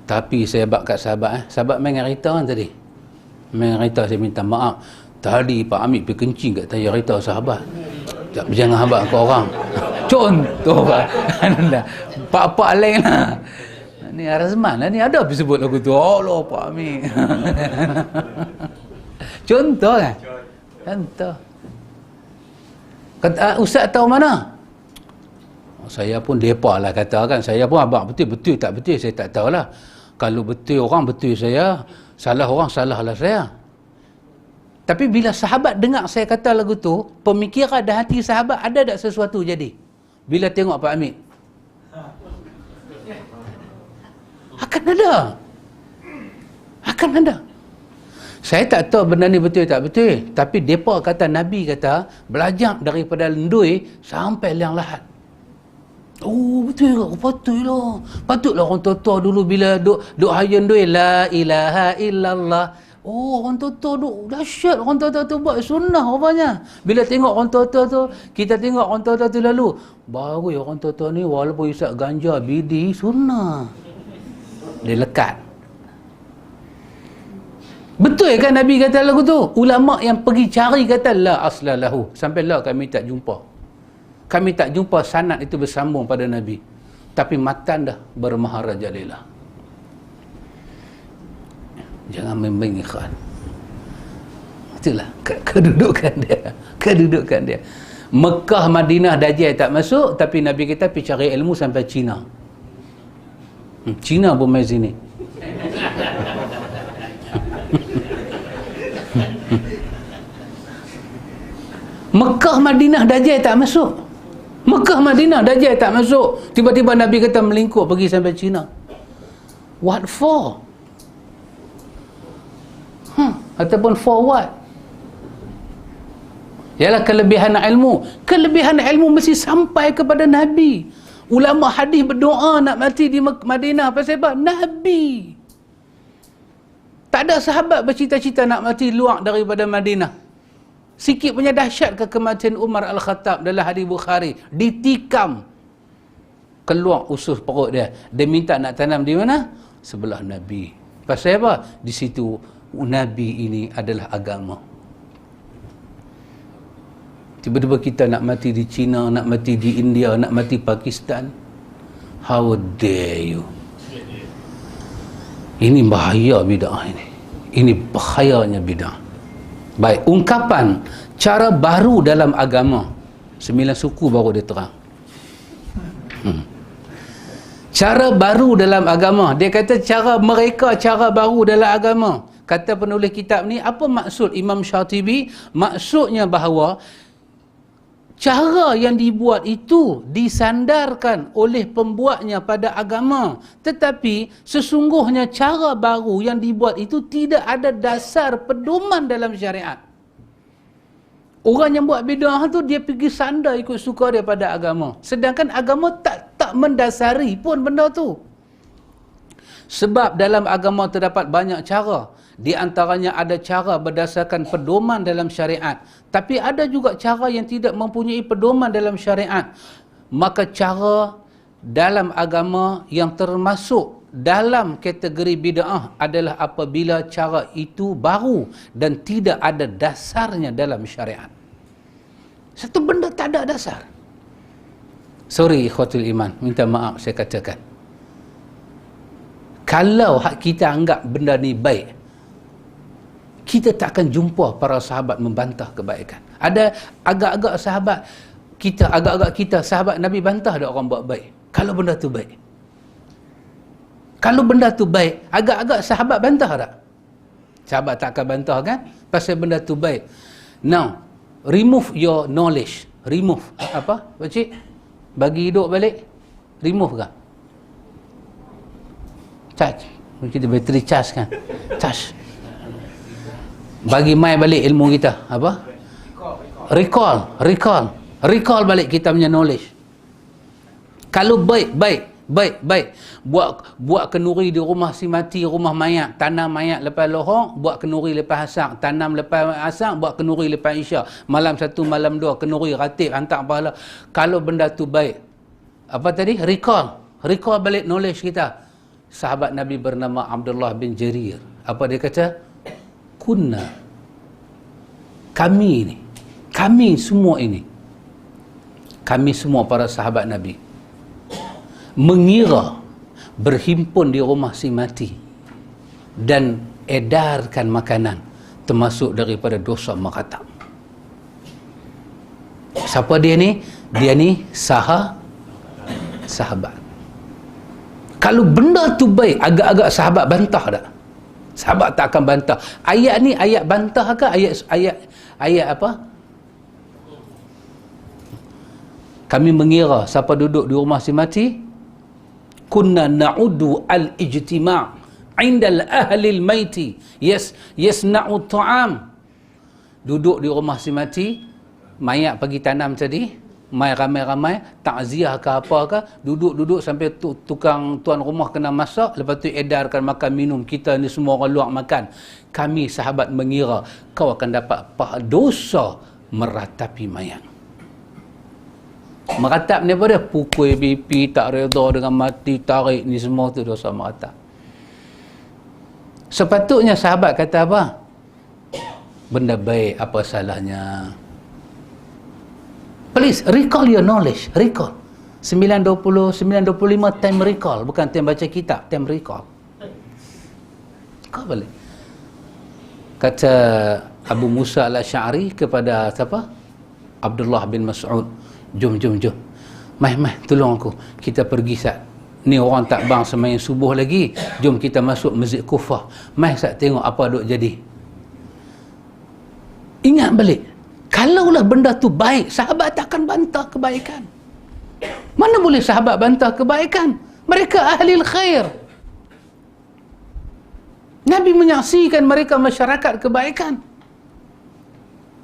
Tapi saya bak kat sahabat sahabat main cerita kan tadi. Main cerita, saya minta maaf. Tadi Pak Amir pergi kencing kat tayar cerita sahabat. Jangan habaq ke orang. Contoh Pak. Pak-pak lain lah. Ni Arazman lah ni, ada apa sebut lagu tu? Allah Pak Amir. Contoh kan? Contoh. Kata, Ustaz tahu mana? Saya pun depa lah katakan. Saya pun abang betul tak betul saya tak tahulah. Kalau betul orang betul saya, salah orang salahlah saya. Tapi bila sahabat dengar saya kata lagu tu, pemikiran dan hati sahabat ada tak sesuatu jadi? Bila tengok Pak Amir? Akan ada. Saya tak tahu benda ni betul tak betul, tapi depa kata Nabi kata belajar daripada lendui sampai liang lahat. Oh betul ke? Patutlah orang tua-tua dulu bila duk hayun dui la ilaha illallah. Oh orang tua-tua duk dahsyat, orang tua-tua tu buat sunnah rupanya. Bila tengok orang tua-tua tu, kita tengok orang tua-tua tu lalu, baru orang tua-tua ni walaupun isap ganja, bidi, sunnah. Dia lekat. Betul kan Nabi kata lagu tu? Ulama yang pergi cari kata la aslalahu. Sampai la kami tak jumpa. Kami tak jumpa sanad itu bersambung pada Nabi. Tapi matan dah bermaharajalela. Jangan memang ikhwan. Itulah kedudukan dia. Mekah, Madinah, Dajjal tak masuk, tapi Nabi kita pergi cari ilmu sampai Cina. Cina pun main sini. Mekah, Madinah, Dajjal tak masuk. Tiba-tiba Nabi kata melingkup pergi sampai Cina. What for? Ataupun for what? Ialah kelebihan ilmu. Kelebihan ilmu mesti sampai kepada Nabi. Ulama hadis berdoa nak mati di Madinah. Pasal apa? Nabi. Tak ada sahabat bercita-cita nak mati luar daripada Madinah. Sikit punya dahsyat ke kematian Umar Al-Khattab dalam hadis Bukhari. Ditikam. Keluar usus perut dia. Dia minta nak tanam di mana? Sebelah Nabi. Pasal apa? Di situ Nabi ini adalah agama. Tiba-tiba kita nak mati di China, nak mati di India, nak mati Pakistan. How dare you? Ini bahaya bid'ah ini. Ini bahayanya bid'ah. Baik, ungkapan cara baru dalam agama. 9 suku baru dia terang. Cara baru dalam agama. Dia kata cara baru dalam agama. Kata penulis kitab ni, apa maksud Imam Syatibi? Maksudnya bahawa cara yang dibuat itu disandarkan oleh pembuatnya pada agama. Tetapi sesungguhnya cara baru yang dibuat itu tidak ada dasar pedoman dalam syariat. Orang yang buat bid'ah tu dia pergi sandar ikut suka dia pada agama. Sedangkan agama tak mendasari pun benda tu. Sebab dalam agama terdapat banyak cara. Di antaranya ada cara berdasarkan pedoman dalam syariat. Tapi ada juga cara yang tidak mempunyai pedoman dalam syariat. Maka cara dalam agama yang termasuk dalam kategori bid'ah adalah apabila cara itu baru dan tidak ada dasarnya dalam syariat. Satu benda tak ada dasar. Sorry ikhwatul iman, minta maaf saya katakan. Kalau kita anggap benda ni baik, kita tak akan jumpa para sahabat membantah kebaikan. Ada agak-agak sahabat Nabi bantah ada orang buat baik. Kalau benda tu baik. Kalau benda tu baik, agak-agak sahabat bantah tak? Sahabat tak akan bantah kan? Pasal benda tu baik. Now, remove your knowledge. Remove. Apa? Pakcik? Bagi hidup balik? Remove ke? Charge. Kita bateri charge kan? Charge. Bagi mai balik ilmu kita. Apa? Recall balik kita punya knowledge. Kalau baik. Buat kenuri di rumah si mati, rumah mayat, tanam mayat lepas lohong, buat kenuri lepas asar, tanam lepas asar, buat kenuri lepas isyak. Malam 1, malam 2, kenuri ratib, hantar pahala. Kalau benda tu baik. Apa tadi? Recall balik knowledge kita. Sahabat Nabi bernama Abdullah bin Jarir. Apa dia kata? Kami semua para sahabat Nabi mengira berhimpun di rumah si mati dan edarkan makanan termasuk daripada dosa meratab. Siapa dia ni? Dia ni sahabat. Kalau benda tu baik, agak-agak sahabat bantah tak? Sahabat tak akan bantah. Ayat ni ayat bantah ke ayat apa? Kami mengira siapa duduk di rumah si mati, kunna na'udu al-ijtima' indal ahli al-maiti yasna'u ta'am. Duduk di rumah si mati, mayat pergi tanam tadi, mai ramai-ramai, takziah ke apa ke, duduk sampai tukang tuan rumah kena masak, lepas tu edarkan makan minum, kita ni semua orang luar makan. Kami sahabat mengira kau akan dapat dosa meratapi mayat. Meratap ni apa dia? Pukul BP, tak reda dengan mati, tarik ni semua tu dosa meratap. Sepatutnya sahabat kata apa? Benda baik, apa salahnya? Please, recall your knowledge. Recall. 9.20, 9.25 time recall. Bukan time baca kitab, time recall. Kau boleh. Kata Abu Musa al-Asy'ari kepada siapa? Abdullah bin Mas'ud. Jom. Mai, tolong aku. Kita pergi sat. Ni orang tak bang sembahyang subuh lagi. Jom kita masuk Masjid Kufah. Mai sat tengok apa duk jadi. Ingat balik. Kalaulah benda tu baik, sahabat takkan bantah kebaikan. Mana boleh sahabat bantah kebaikan? Mereka ahli khair. Nabi menyaksikan mereka masyarakat kebaikan.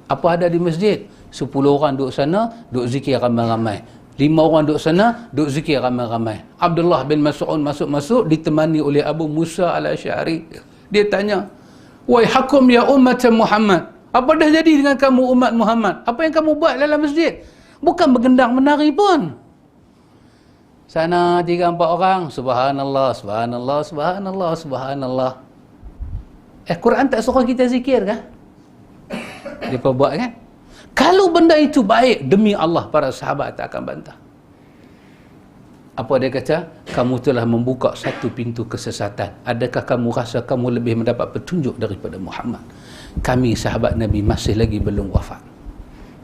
Apa ada di masjid? 10 orang duduk sana, duduk zikir ramai-ramai. 5 orang duduk sana, duduk zikir ramai-ramai. Abdullah bin Mas'ud masuk ditemani oleh Abu Musa al-Asy'ari. Dia tanya, "Wahai hakum ya umat Muhammad, apa dah jadi dengan kamu umat Muhammad? Apa yang kamu buat dalam masjid? Bukan bergendang menari pun." Sana 3-4 orang, subhanallah. Quran tak suruh kita zikir kah? Mereka buat kan? Kalau benda itu baik, demi Allah para sahabat tak akan bantah. Apa dia kata? Kamu telah membuka satu pintu kesesatan. Adakah kamu rasa kamu lebih mendapat petunjuk daripada Muhammad? Kami sahabat Nabi masih lagi belum wafat.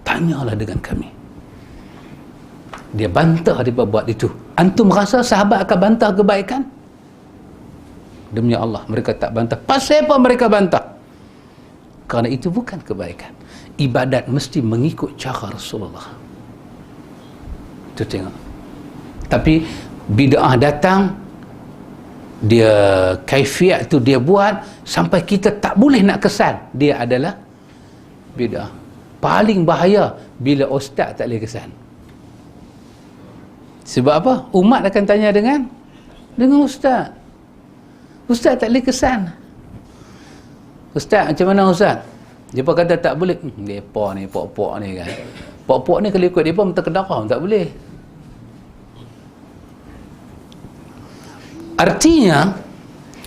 Tanyalah dengan kami. Dia bantah dia buat itu. Antum rasa sahabat akan bantah kebaikan? Demi Allah, mereka tak bantah. Pasal apa mereka bantah? Kerana itu bukan kebaikan. Ibadat mesti mengikut cara Rasulullah. Itu tengok. Tapi bid'ah datang, dia kaifiat tu dia buat sampai kita tak boleh nak kesan dia adalah bid'ah. Paling bahaya bila ustaz tak boleh kesan. Sebab apa? Umat akan tanya dengan ustaz. Ustaz tak boleh kesan. Ustaz macam mana ustaz? Dia pun kata tak boleh. Depa ni pok-pok ni kan. Pok-pok ni kalau ikut depa mentah kedarah tak boleh. Artinya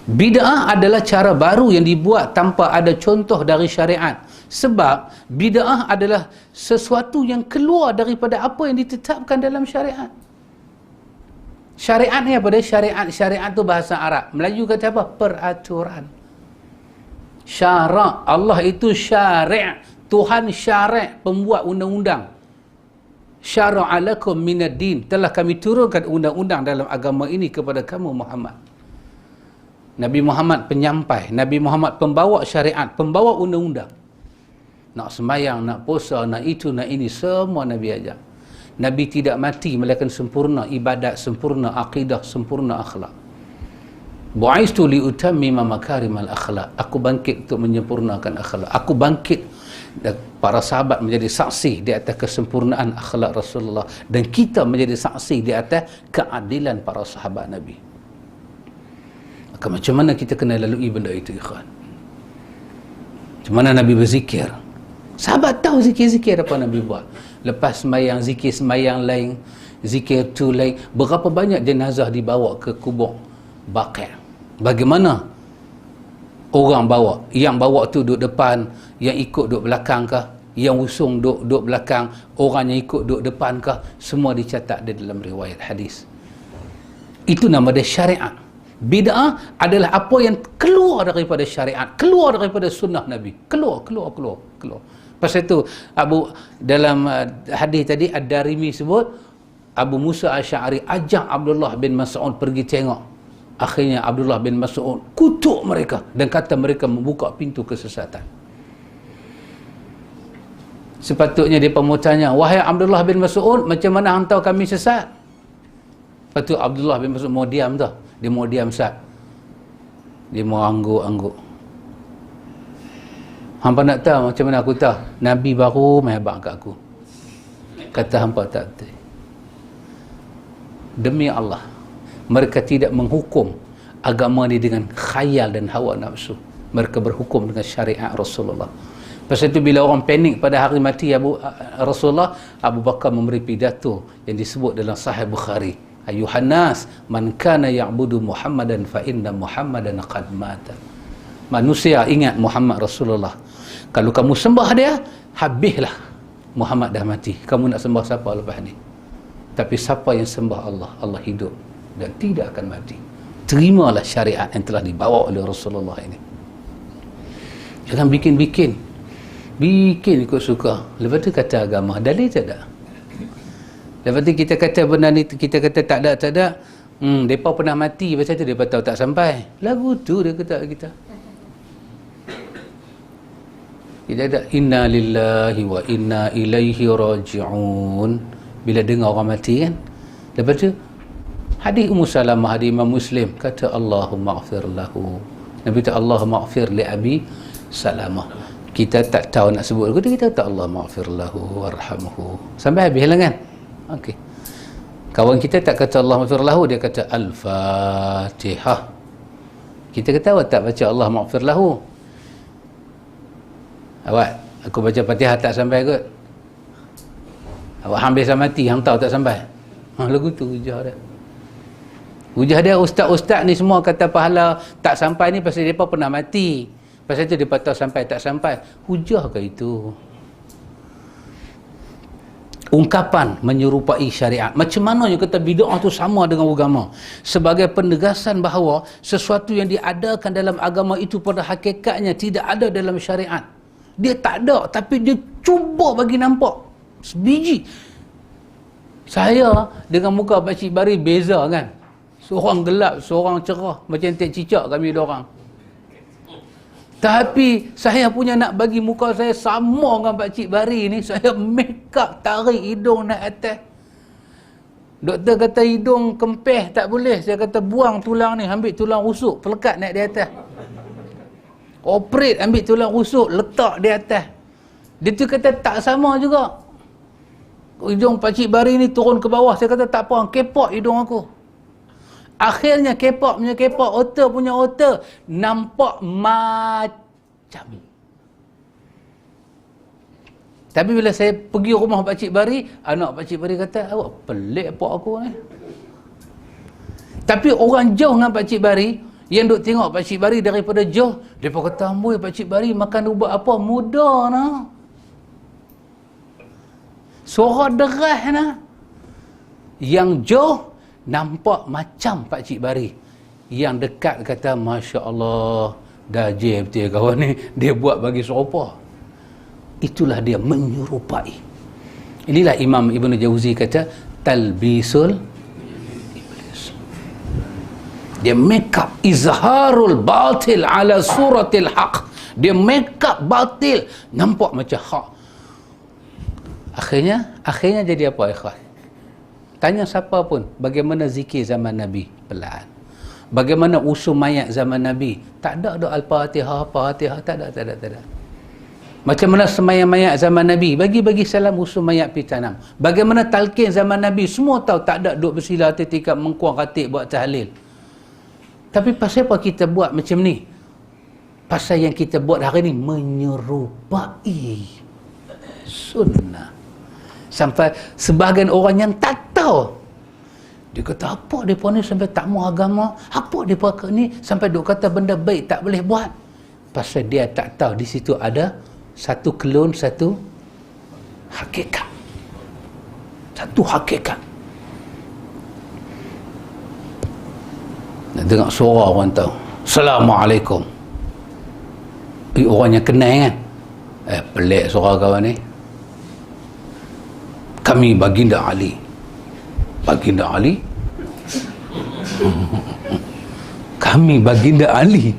bid'ah adalah cara baru yang dibuat tanpa ada contoh dari syariat. Sebab bid'ah adalah sesuatu yang keluar daripada apa yang ditetapkan dalam syariat. Syariat ni apa dia? Syariat tu bahasa Arab. Melayu kata apa? Peraturan. Syarak. Allah itu syari'. Tuhan syari', pembuat undang-undang. Syara'a lakum minad din, telah kami turunkan undang-undang dalam agama ini kepada kamu Muhammad. Nabi Muhammad penyampai, Nabi Muhammad pembawa syariat, pembawa undang-undang. Nak sembahyang, nak puasa, nak itu, nak ini, semua Nabi ajak. Nabi tidak mati melainkan sempurna ibadat, sempurna akidah, sempurna akhlak. Bu'aistu liutammima makarimal akhlak. Aku bangkit untuk menyempurnakan akhlak. Aku bangkit, dan para sahabat menjadi saksi di atas kesempurnaan akhlak Rasulullah, dan kita menjadi saksi di atas keadilan para sahabat Nabi. Maka macam mana kita kena lalui benda itu, ikhwan? Macam mana Nabi berzikir? Sahabat tahu zikir-zikir apa Nabi buat. Lepas sembahyang, zikir sembahyang lain, zikir tu lain. Berapa banyak jenazah dibawa ke kubur Baqi'? Bagaimana orang bawa? Yang bawa tu duduk depan, yang ikut duduk belakang kah? Yang usung duduk belakang, orang yang ikut duduk depan kah? Semua dicatat di dalam riwayat hadis. Itu nama dia syariat. Bid'ah adalah apa yang keluar daripada syariat, keluar daripada sunnah Nabi. Keluar. Pasal itu dalam hadis tadi Ad-Darimi sebut, Abu Musa Asy'ari ajak Abdullah bin Mas'ud pergi tengok. Akhirnya Abdullah bin Mas'ud kutuk mereka dan kata mereka membuka pintu kesesatan. Sepatutnya dia mau tanya, wahai Abdullah bin Mas'ud, macam mana hang tahu kami sesat? Lepas tu Abdullah bin Mas'ud mau diam dah. Dia mau diam sat. Dia mau angguk-angguk. Hampa nak tahu macam mana aku tahu? Nabi baru mai abang kat aku. Kata hampa tak betul. Demi Allah, mereka tidak menghukum agama ni dengan khayal dan hawa nafsu. Mereka berhukum dengan syariat Rasulullah. Pasal itu bila orang panik pada hari mati Rasulullah, Abu Bakar memberi pidato yang disebut dalam Sahih Bukhari. Ayuhan nas, man kana ya'budu Muhammadan fa inna Muhammadan qad mata. Manusia, ingat Muhammad Rasulullah. Kalau kamu sembah dia, habislah Muhammad dah mati. Kamu nak sembah siapa lepas ni? Tapi siapa yang sembah Allah, Allah hidup dan tidak akan mati. Terimalah syariat yang telah dibawa oleh Rasulullah ini. Jangan bikin ikut suka. Lepas tu kata agama, dalil tak ada. Lepas tu kita kata benda ni, kita kata tak ada. Mereka pernah mati, pasal tu mereka tahu tak sampai. Lagu tu dia kata kita. Kita ada inna lillahi wa inna ilaihi raji'un. Bila dengar orang mati kan. Lepas tu hadis Ummu Salamah, hadis Imam Muslim, kata Allahumma ighfir lahu. Nabi kata Allahumma ighfir li Abi Salamah. Kita tak tahu nak sebut, kita tak Allahumma ighfir lahu warhamhu. Sampai habis lah kan. Okey. Kawan kita tak kata Allahumma ighfir lahu, dia kata Al-Fatihah. Kita kata awak tak baca Allahumma ighfir lahu. Awak, aku baca Fatihah tak sampai kot. Awak hampir mati, hang tahu tak sampai. Lagu tu hujah dia. Hujah dia, ustaz-ustaz ni semua kata pahala tak sampai ni pasal mereka pernah mati. Pasal tu mereka tahu sampai tak sampai. Hujah ke itu? ungkapan menyerupai syariat. Macam mana yang kata bid'ah tu sama dengan agama? Sebagai penegasan bahawa sesuatu yang diadakan dalam agama itu pada hakikatnya tidak ada dalam syariat. Dia tak ada, tapi dia cuba bagi nampak sebiji. Saya dengan muka Pakcik Bari beza kan. Seorang gelap, seorang cerah, macam tek cicak kami dorang. Tapi saya punya nak bagi muka saya sama dengan Pakcik Bari ni, saya make up, tarik hidung naik atas. Doktor kata hidung kempeh tak boleh. Saya kata buang tulang ni, ambil tulang rusuk, pelekat naik di atas. Operate, ambil tulang rusuk, letak di atas. Dia tu kata tak sama juga. Hidung Pakcik Bari ni turun ke bawah. Saya kata tak apa, kepok hidung aku. Akhirnya kepok punya kepok, otak punya otak, nampak macam. Tapi bila saya pergi rumah Pakcik Bari, anak Pakcik Bari kata, awak pelik pak aku ni. Tapi orang jauh dengan Pakcik Bari, yang duk tengok Pakcik Bari daripada jauh, dia pun kata, amboi Pakcik Bari makan ubat apa? Muda nah. Suara deras nah. Yang jauh nampak macam Pakcik Bari. Yang dekat kata, Masya Allah, dajjal betul kawan ni, dia buat bagi serupa. Itulah dia menyerupai. Inilah Imam Ibn Jauzi kata, talbisul iblis. Dia make up izharul batil ala suratil haq. Dia make up batil, nampak macam hak. Akhirnya jadi apa ikhwan? Tanya siapa pun, bagaimana zikir zaman Nabi? Pelan. Bagaimana usul mayat zaman Nabi? Tak ada Al-Fatihah, Fatihah, tak ada. Macam mana semayang mayat zaman Nabi? Bagi salam usul mayat pergi tanam. Bagaimana talqin zaman Nabi? Semua tahu, tak ada duk bersila tingkat mengkuang khatib buat tahlil. Tapi pasal apa kita buat macam ni? Pasal yang kita buat hari ni menyerupai sunnah. Sampai sebahagian orang yang tak tahu, dia kata apa mereka ni sampai tak mau agama, apa mereka ni sampai duk kata benda baik tak boleh buat. Pasal dia tak tahu di situ ada satu kelon, satu hakikat. Satu hakikat. Nak dengar suara orang tahu, Assalamualaikum. Orang yang kenal kan, pelik suara kawan ni. Kami baginda Ali. Baginda Ali? Kami baginda Ali.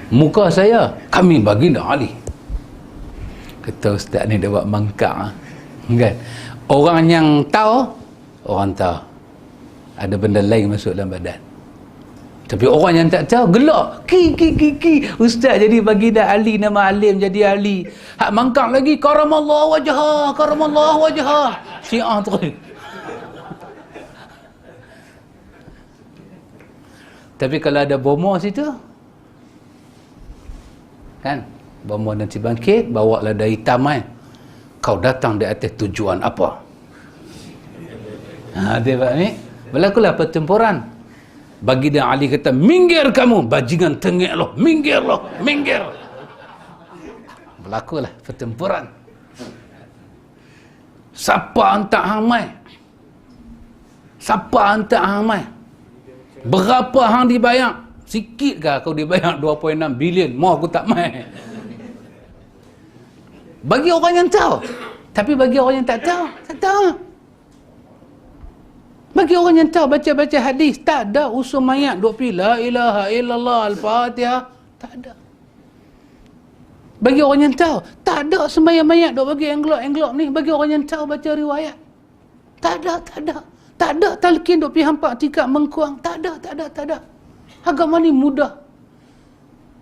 Muka saya, kami baginda Ali. Kata ustaz ni dia buat mangkak kan? Orang yang tahu, orang tahu ada benda lain masuk dalam badan. Tapi orang yang tak tahu, gelak. Ki. Ustaz jadi baginda Ali, nama alim jadi Ali. Hak mangkak lagi, karamallahu wajhah, karamallahu wajhah. Syiah terus. Tapi kalau ada bomo situ, kan? Bomo nanti bangkit, bawa lada hitam kan? Kau datang di atas tujuan apa? Tengok ni. Berlakulah pertempuran. Baginda Ali kata, minggir kamu, bajingan tengik loh, minggir loh, minggir. Berlakulah pertempuran. Siapa hantar hang mai? Siapa hantar hang mai? Berapa hang dibayar? Sikit kah kau dibayar 2.6 bilion? Mau aku tak mai. Bagi orang yang tahu. Tapi bagi orang yang tak tahu, tak tahu. Bagi orang yang tahu, baca-baca hadis, tak ada usul mayat duk pi la ilaha illallah al-Fatihah, tak ada. Bagi orang yang tahu, tak ada sembahyang mayat duk bagi englok ni. Bagi orang yang tahu baca riwayat, tak ada talqin duk pi hampak tikak mengkuang, tak ada. Agama ni mudah.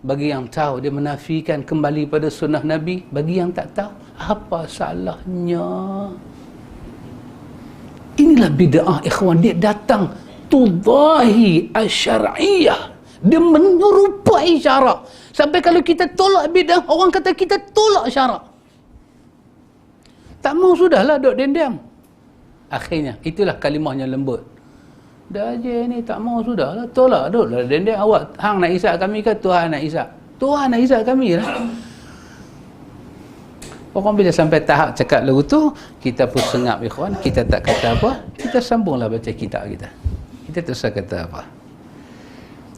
Bagi yang tahu, dia menafikan kembali pada sunnah Nabi. Bagi yang tak tahu, apa salahnya? Inilah bid'ah ikhwan. Dia datang tudahi asyariyah. Dia menyerupai syarak. Sampai kalau kita tolak bid'ah, orang kata kita tolak syarak. Tak mau sudahlah duk dendam. Akhirnya itulah kalimahnya lembut. Dah je ni tak mau sudahlah, tolak duklah dendam. Awak hang nak isap kami ke Tuhan nak isap? Tuhan nak isap kami lah. Orang bila sampai tahap cakap lagu tu, kita pun sengap ikhwan, kita tak kata apa, kita sambunglah baca kitab kita. Kita tak usah kata apa.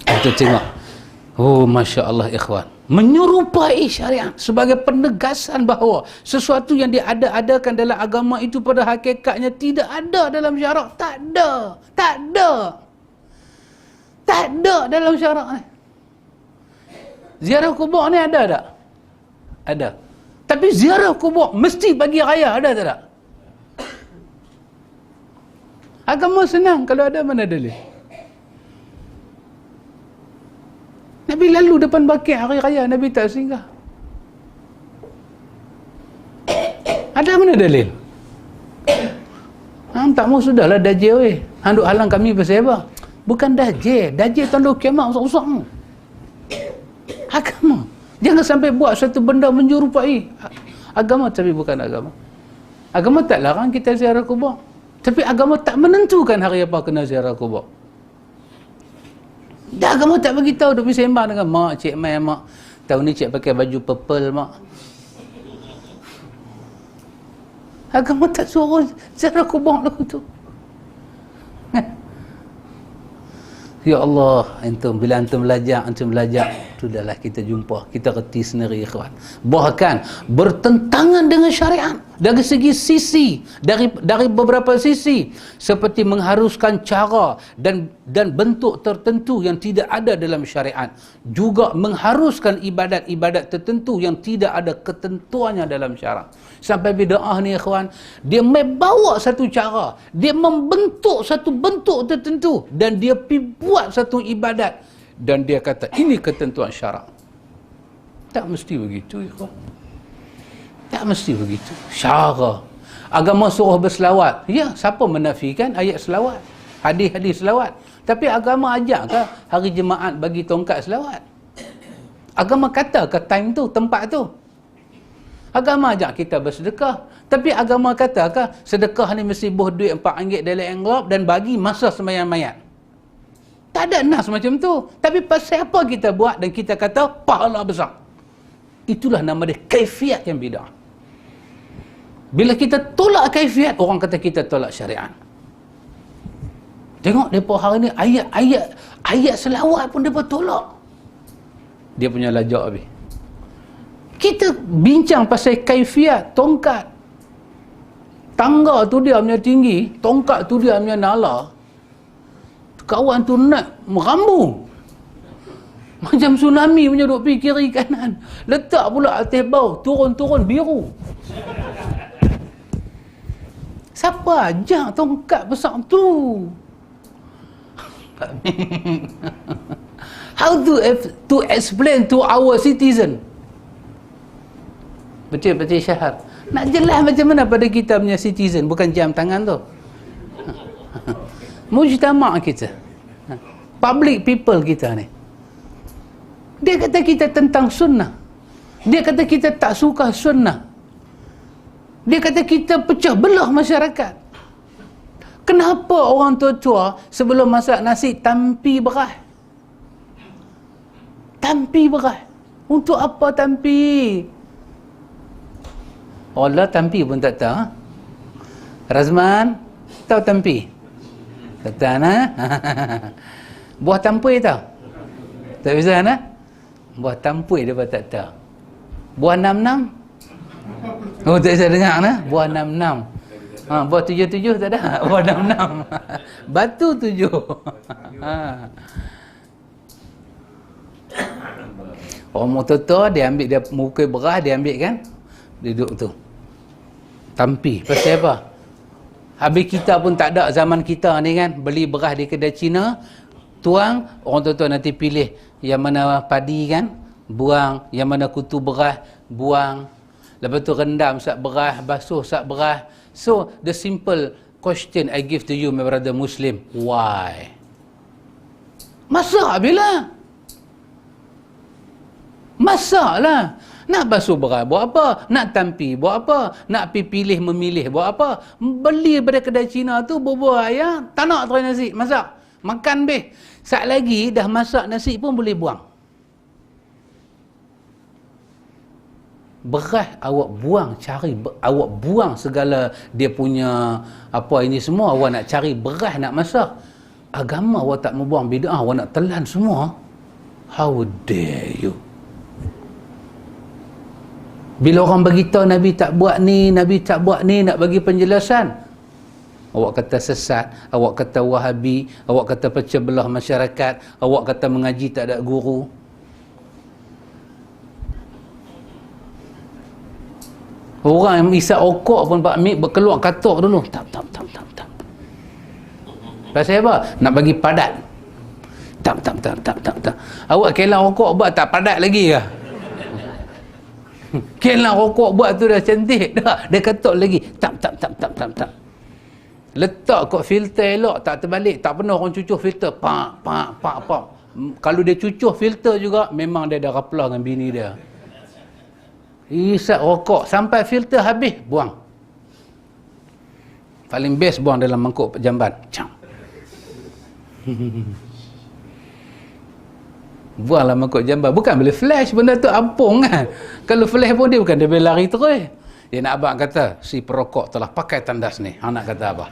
Kita tengok. Oh, Masya Allah ikhwan. Menyerupai syariat sebagai penegasan bahawa sesuatu yang diada-adakan dalam agama itu pada hakikatnya tidak ada dalam syarak. Tak ada. Tak ada. Tak ada dalam syarak ni. Ziarah kubur ni ada tak? Ada. Tapi ziarah kubur mesti pagi raya, ada tak? Agama senang, kalau ada mana dalil? Nabi lalu depan baki hari raya, Nabi tak singgah. Ada mana dalil? Hang tak mau sudahlah dajjal weh. Hang duk halang kami pasal apa? Bukan dajjal. Dajjal tanda kiamat usah-usah. Agama. Jangan sampai buat satu benda menyerupai agama tapi bukan agama. Agama tak larang kita ziarah kubur. Tapi agama tak menentukan hari apa kena ziarah kubur. Dah agama tak bagi tahu, duk pergi sembang dengan mak, cik mai mak. Tahun ni cik pakai baju purple mak. Agama tak suruh ziarah kubur lagu tu. Ya Allah, bila antum belajar, sudahlah kita jumpa, kita reti sendiri ikhwan. Bahkan bertentangan dengan syariat dari segi sisi, dari beberapa sisi, seperti mengharuskan cara dan bentuk tertentu yang tidak ada dalam syariat, juga mengharuskan ibadat-ibadat tertentu yang tidak ada ketentuannya dalam syariat. Sampai bid'ah ni ikhwan, dia membawa satu cara, dia membentuk satu bentuk tertentu dan dia pergi buat satu ibadat dan dia kata ini ketentuan syarak. Tak mesti begitu ikhwan. Tak mesti begitu. Syara. Agama suruh berselawat. Ya, siapa menafikan ayat selawat? Hadis-hadis selawat. Tapi agama ajak ke hari Jumaat bagi tongkat selawat? Agama kata ke time tu, tempat tu? Agama ajak kita bersedekah. Tapi agama kata ke sedekah ni mesti buh duit RM4 dalam envelope dan bagi masa sembahyang mayat? Tak ada nas macam tu. Tapi pasal apa kita buat dan kita kata pahala besar? Itulah nama dia kaifiat yang bid'ah. Bila kita tolak kaifiat, orang kata kita tolak syariat. Tengok mereka hari ni ayat selawat pun mereka tolak. Dia punya lajak habis. Kita bincang pasal kaifiat tongkat. Tangga tu dia punya tinggi, tongkat tu dia punya nala. Kawan tu nak merambu. Macam tsunami punya duk pergi kiri kanan. Letak pula atas bawah, turun-turun biru. Siapa ajak tongkat besar tu? How to explain to our citizen? Betul-betul Syahar. Nak jelas macam mana pada kita punya citizen, bukan jam tangan tu. Mujtama' kita. Public people kita ni. Dia kata kita tentang sunnah. Dia kata kita tak suka sunnah. Dia kata kita pecah belah masyarakat. Kenapa orang tua-tua sebelum masak nasi tampi beras? Tampi beras. Untuk apa tampi? Allah tampi pun tak tahu. Razman, tahu tampi? Tak tahu nah? Buah tampui tahu? Tak bisa nah? Buah tampui dia pun tak tahu. Buah nam-nam? Oh, tak bisa dengar nah? Buah nam-nam. Buah 7-7 tak ada? Buah nam-nam. Batu 7. Orang motor dia ambil, dia mukul beras, dia ambil kan? Dia duduk tu. Tampi. Pasal apa? Habis kita pun tak ada zaman kita ni kan. Beli beras di kedai Cina. Tuang. Orang tua-tua nanti pilih yang mana padi kan. Buang. Yang mana kutu beras. Buang. Lepas tu rendam sak beras. Basuh sak beras. So, the simple question I give to you, my brother Muslim. Why? Masak bila? Masak lah. Nak basuh beras buat apa? Nak tampi buat apa? Nak pilih memilih buat apa? Beli pada kedai Cina tu buah ayam, tak nak try nasi, masak. Makan beh. Sat lagi dah masak nasi pun boleh buang. beras awak buang, awak buang segala dia punya apa ini semua, awak nak cari beras nak masak. Agama awak tak membuang, bid'ah awak nak telan semua. How dare you? Bila orang beritahu Nabi tak buat ni, Nabi tak buat ni, nak bagi penjelasan, awak kata sesat, awak kata Wahabi, awak kata pecah belah masyarakat, awak kata mengaji tak ada guru. Orang yang isap okok pun Pak Mik berkeluar katuk dulu. Tak. Pasal apa? Nak bagi padat. Tak. Awak kelang rokok buat tak padat lagi ke? Kelang rokok buat tu dah cantik dah. Dia katuk lagi. Tak. Letak kot filter elok, tak terbalik. Tak pernah orang cucuh filter. Pak. Kalau dia cucuh filter juga, memang dia dah raplah dengan bini dia. Isap rokok sampai filter habis, buang. Paling best buang dalam mangkuk jamban. Buanglah mangkuk jamban. Bukan boleh flash, benda tu ampung kan. Kalau flash pun dia bukan dia boleh lari terus. Dia nak abang kata, si perokok telah pakai tandas ni. Nak kata apa?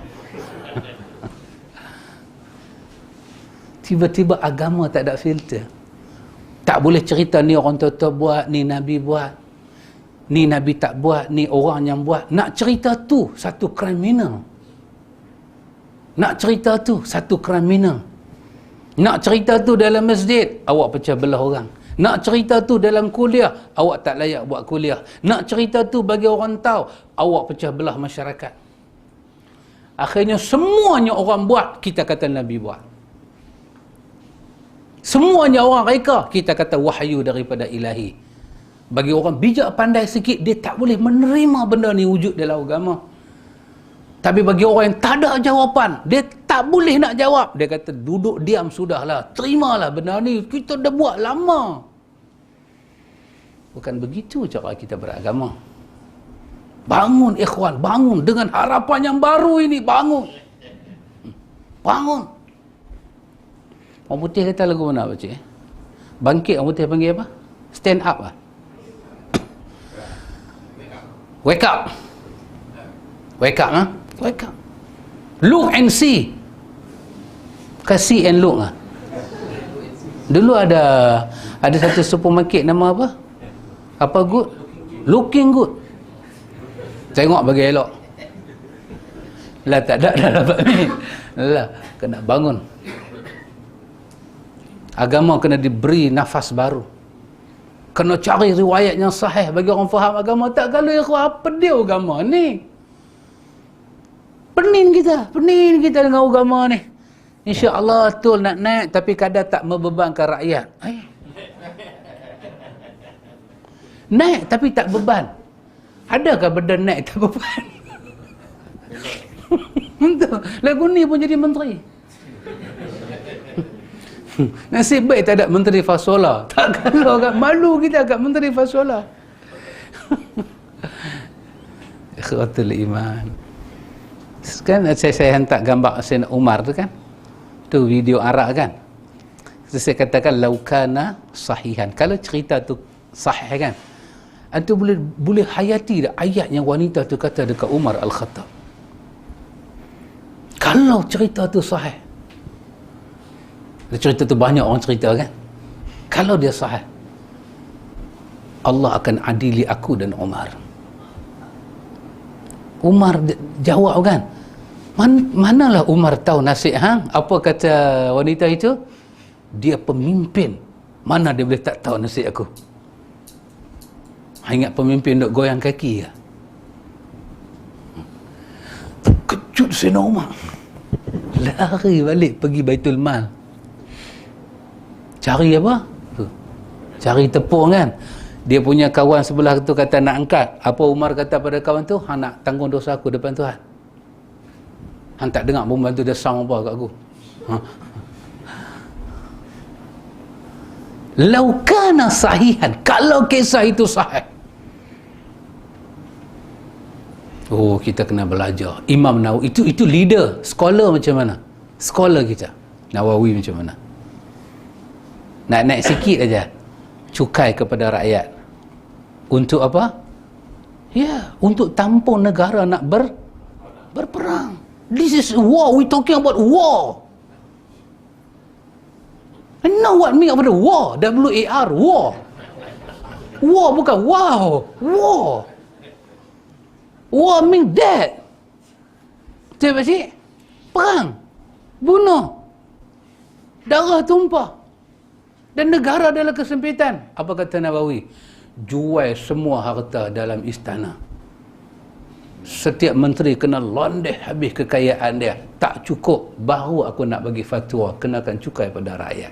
Tiba-tiba agama tak ada filter. Tak boleh cerita ni orang tua-tua buat, ni Nabi buat. Ni Nabi tak buat, ni orang yang buat. Nak cerita tu satu kriminal. Nak cerita tu satu kriminal. Nak cerita tu dalam masjid, awak pecah belah orang. Nak cerita tu dalam kuliah, awak tak layak buat kuliah. Nak cerita tu bagi orang tahu, awak pecah belah masyarakat. Akhirnya semuanya orang buat, kita kata Nabi buat. Semuanya orang reka, kita kata wahyu daripada ilahi. Bagi orang bijak pandai sikit, dia tak boleh menerima benda ni wujud dalam agama. Tapi bagi orang yang tak ada jawapan, dia tak boleh nak jawab. Dia kata duduk diam sudahlah, terimalah benda ni, kita dah buat lama. Bukan begitu cara kita beragama. Bangun ikhwan, bangun dengan harapan yang baru ini, bangun. Bangun. Orang putih kata lagu mana pak cik? Bangkit orang putih panggil apa? Stand up lah. Wake up. Wake up, ha? Wake up. Look and see. See and look lah. Dulu ada satu supermarket nama apa? Apa good? Looking good. Tengok bagi elok. Lah tak ada dah dapat ni. Lah kena bangun. Agama kena diberi nafas baru. Kena cari riwayat yang sahih bagi orang faham agama. Tak kalau ikhwan, apa dia agama ni? Pening kita dengan agama ni. InsyaAllah betul nak naik, tapi kadang tak membebankan rakyat. Naik tapi tak beban. Adakah benda naik tak beban? Lagu ni pun jadi menteri. Nasib baik tak ada menteri fasola. Tak kalau agak malu kita agak menteri fasola. Ikhwatul iman. Kan saya hantar gambar Sayyidina Umar tu kan. Tu video Arak kan. Saya katakan laukana sahihan. Kalau cerita tu sahih kan. Antu boleh hayati dah ayat yang wanita tu kata dekat Umar Al-Khattab. Kalau cerita tu sahih. Cerita tu banyak orang cerita kan. Kalau dia sahih, Allah akan adili aku dan Umar. Umar jawab kan. Manalah Umar tahu nasib hang? Apa kata wanita itu? Dia pemimpin. Mana dia boleh tak tahu nasib aku? Ingat pemimpin duk goyang kaki ke? Terkejut Sayyidina Umar. Lari balik pergi Baitul Mal. Cari apa? Cari tepung kan. Dia punya kawan sebelah tu kata nak angkat. Apa Umar kata pada kawan tu? Hang nak tanggung dosa aku depan Tuhan. Hang tak dengar perempuan tu dia sound apa kat aku. Laukana sahihan. Kalau kisah itu sahih. Oh, kita kena belajar. Imam Nawawi itu leader, scholar macam mana? Scholar kita. Nawawi macam mana? Nak naik sikit aja. Cukai kepada rakyat. Untuk apa? Ya, untuk tampung negara nak berperang. This is war. We talking about war. I know what mean about war. W-A-R, war. War bukan wow. War. War mean dead. Betul tak cik? Perang. Bunuh. Darah tumpah. Dan negara dalam kesempitan. Apa kata Nawawi? Jual semua harta dalam istana. Setiap menteri kena londeh habis kekayaan dia. Tak cukup. Baru aku nak bagi fatwa. Kenakan cukai pada rakyat.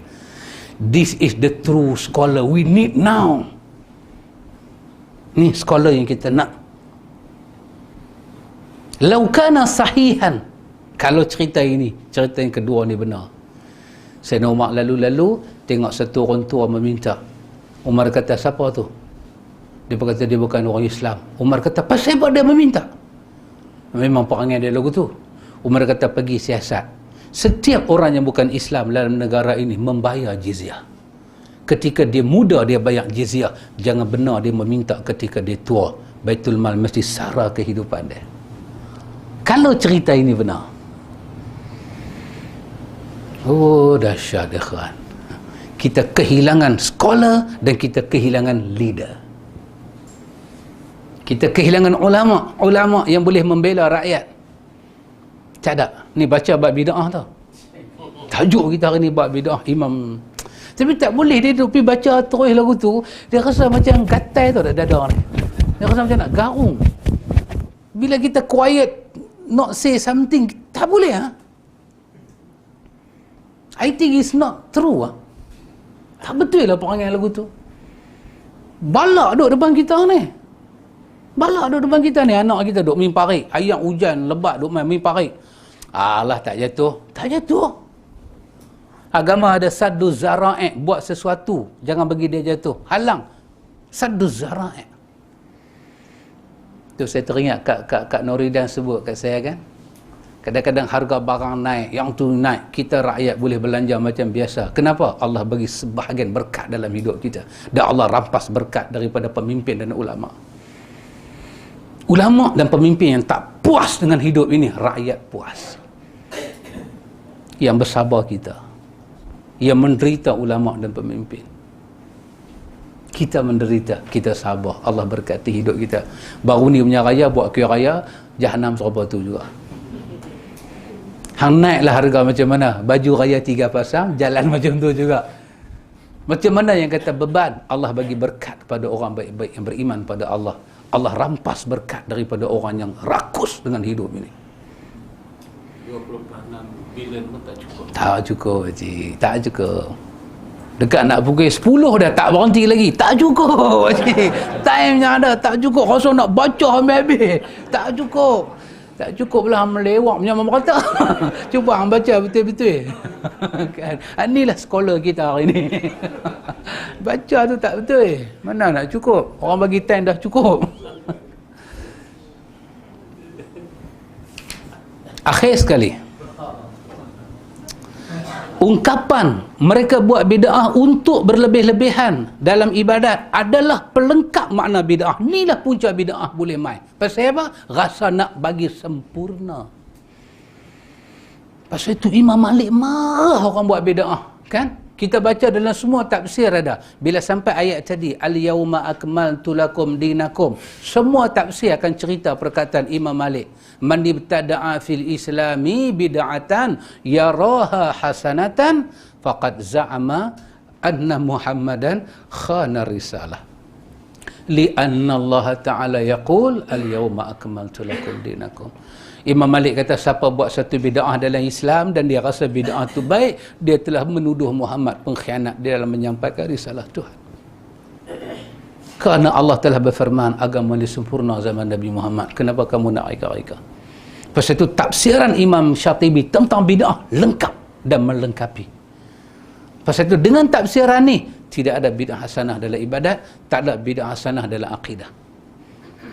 This is the true scholar we need now. Ni scholar yang kita nak. Laukana sahihan. Kalau cerita ini, cerita yang kedua ni benar. Sayyidina Umar lalu-lalu tengok satu orang tua meminta. Umar kata, siapa tu? Dia berkata dia bukan orang Islam. Umar kata, pasal apa dia meminta? Memang perangai dia lagu tu. Umar kata, pergi siasat. Setiap orang yang bukan Islam dalam negara ini membayar jizyah. Ketika dia muda dia bayar jizyah. Jangan benar dia meminta ketika dia tua. Baitul Mal mesti sara kehidupan dia. Kalau cerita ini benar. Oh, dahsyat ikhwan. Kita kehilangan scholar dan kita kehilangan leader. Kita kehilangan ulama yang boleh membela rakyat. Tak ada. Ni baca bab bid'ah tau. Tajuk kita hari ni bab bid'ah imam. Tapi tak boleh dia duduk pergi baca terus lagu tu, dia rasa macam gatai tau dak dada ni. Dia rasa macam nak garung. Bila kita quiet, not say something, tak boleh ha? I think it's not true ha? Tak betul lah perangai lagu tu. Balak duduk depan kita ni. Balak duduk depan kita ni. Anak kita duduk main parik. Ayam hujan lebat duduk main parik. Alah tak jatuh. Tak jatuh. Agama ada saddu zara'i. Buat sesuatu. Jangan bagi dia jatuh. Halang. Saddu zara'i. Tu saya teringat Kak Noridan sebut kat saya kan. Kadang-kadang harga barang naik. Yang tu naik. Kita rakyat boleh belanja macam biasa. Kenapa? Allah bagi sebahagian berkat dalam hidup kita. Dan Allah rampas berkat daripada pemimpin dan ulama'. Ulama' dan pemimpin yang tak puas dengan hidup ini, rakyat puas. Yang bersabar kita. Yang menderita ulama' dan pemimpin. Kita menderita, kita sabar. Allah berkati hidup kita. Baru ni punya raya, buat kira raya, Jahanam serupa tu juga. Hang naiklah harga macam mana? Baju raya 3 pasang, jalan macam tu juga. Macam mana yang kata beban? Allah bagi berkat kepada orang baik-baik yang beriman pada Allah. Allah rampas berkat daripada orang yang rakus dengan hidup ini. 26 bilion pun tak cukup. Tak cukup, Cik. Tak cukup. Dekat nak pukul 10 dah tak berhenti lagi. Tak cukup, Cik. Time yang ada tak cukup. Rasa nak baca habis-habis. Tak cukup. Tak cukup lah melewak punya mama kata. Cuba hang baca betul-betul. Kan? Inilah sekolah kita hari ni. Baca tu tak betul. Mana nak cukup? Orang bagi time dah cukup. Akhir sekali. Ungkapan mereka buat bid'ah untuk berlebih-lebihan dalam ibadat adalah pelengkap makna bid'ah. Inilah punca bid'ah boleh main. Pasal apa? Rasa nak bagi sempurna. Pasal itu Imam Malik marah orang buat bid'ah. Kan? Kita baca dalam semua tafsir ada. Bila sampai ayat tadi, al-yauma akmaltu lakum dinakum. Semua tafsir akan cerita perkataan Imam Malik. Man ibtada'a fil islami bid'atan yaraha hasanatan faqad za'ama anna Muhammadan khana risalah. Li'anna Allah Ta'ala yaqul al-yauma akmaltu lakum dinakum. Imam Malik kata siapa buat satu bid'ah dalam Islam dan dia rasa bid'ah tu baik, dia telah menuduh Muhammad pengkhianat di dalam menyampaikan risalah Tuhan. Kerana Allah telah berfirman agama ini sempurna zaman Nabi Muhammad. Kenapa kamu nak reka-reka? Pasal itu tafsiran Imam Syatibi tentang bid'ah lengkap dan melengkapi. Pasal itu dengan tafsiran ni tidak ada bid'ah hasanah dalam ibadat, tak ada bid'ah hasanah dalam akidah.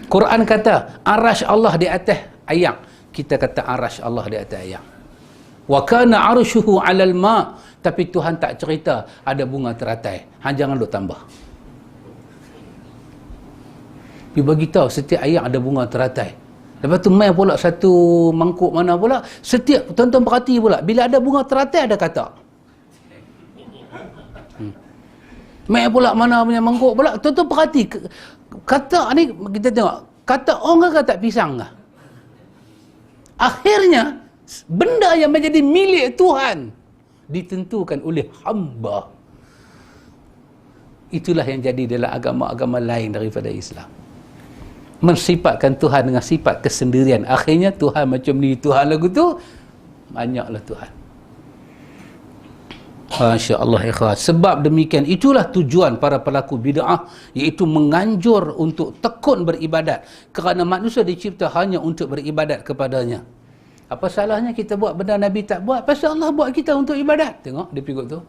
Quran kata arasy Allah di atas ayam. Kita kata arasy Allah di atas ayam. Wa kana arshuhu 'alal ma', tapi Tuhan tak cerita ada bunga teratai. Hang jangan duk tambah. Dia bagi tahu setiap ayat ada bunga teratai. Lepas tu mai pula satu mangkuk mana pula, setiap tuan-tuan perhati pula, bila ada bunga teratai ada kata. Mai pula mana punya mangkuk pula, tuan-tuan perhati kata ni, kita tengok kata ong ke kata pisang ke? Akhirnya benda yang menjadi milik Tuhan ditentukan oleh hamba. Itulah yang jadi dalam agama-agama lain daripada Islam. Mensifatkan Tuhan dengan sifat kesendirian. Akhirnya Tuhan macam ni, Tuhan lagu tu, banyaklah Tuhan. Masya Allah ikhwan. Sebab demikian, itulah tujuan para pelaku bid'ah, iaitu menganjur untuk tekun beribadat. Kerana manusia dicipta hanya untuk beribadat kepadanya. Apa salahnya kita buat benda Nabi tak buat? Pasal Allah buat kita untuk ibadat. Tengok dia pikir tu.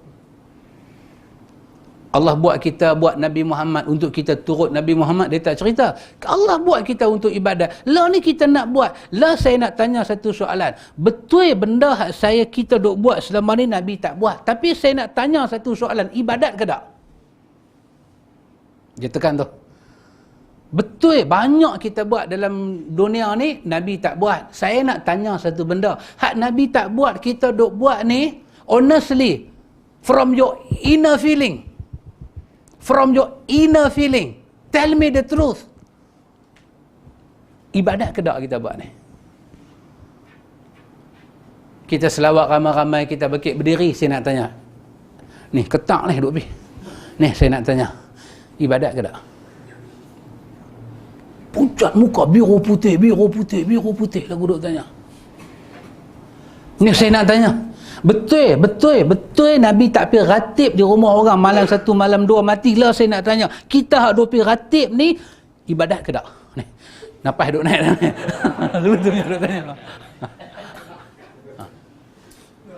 Allah buat kita, buat Nabi Muhammad untuk kita turut Nabi Muhammad, dia tak cerita. Allah buat kita untuk ibadat. Lah ni kita nak buat. Lah saya nak tanya satu soalan. Betul benda hak saya kita duk buat selama ni Nabi tak buat. Tapi saya nak tanya satu soalan. Ibadat ke tak? Dia tekan tu. Betul banyak kita buat dalam dunia ni Nabi tak buat. Saya nak tanya satu benda. Hak Nabi tak buat, kita duk buat ni, honestly, from your inner feeling. From your inner feeling, tell me the truth. Ibadat ke tak kita buat ni? Kita selawat ramai-ramai, kita bakit berdiri, saya nak tanya. Ni, ketak ni duk pergi. Ni, saya nak tanya. Ibadat ke tak? Pucat muka, biru putih, biru putih, biru putih. Lagu duk tanya. Ni, saya nak tanya. Betul Nabi tak pergi ratib di rumah orang malam satu, malam dua, matilah. Saya nak tanya, kita hak duk pergi ratib ni, ibadat ke tak? Ni, napas duk naik dah ni. Betul-betul duk tanya.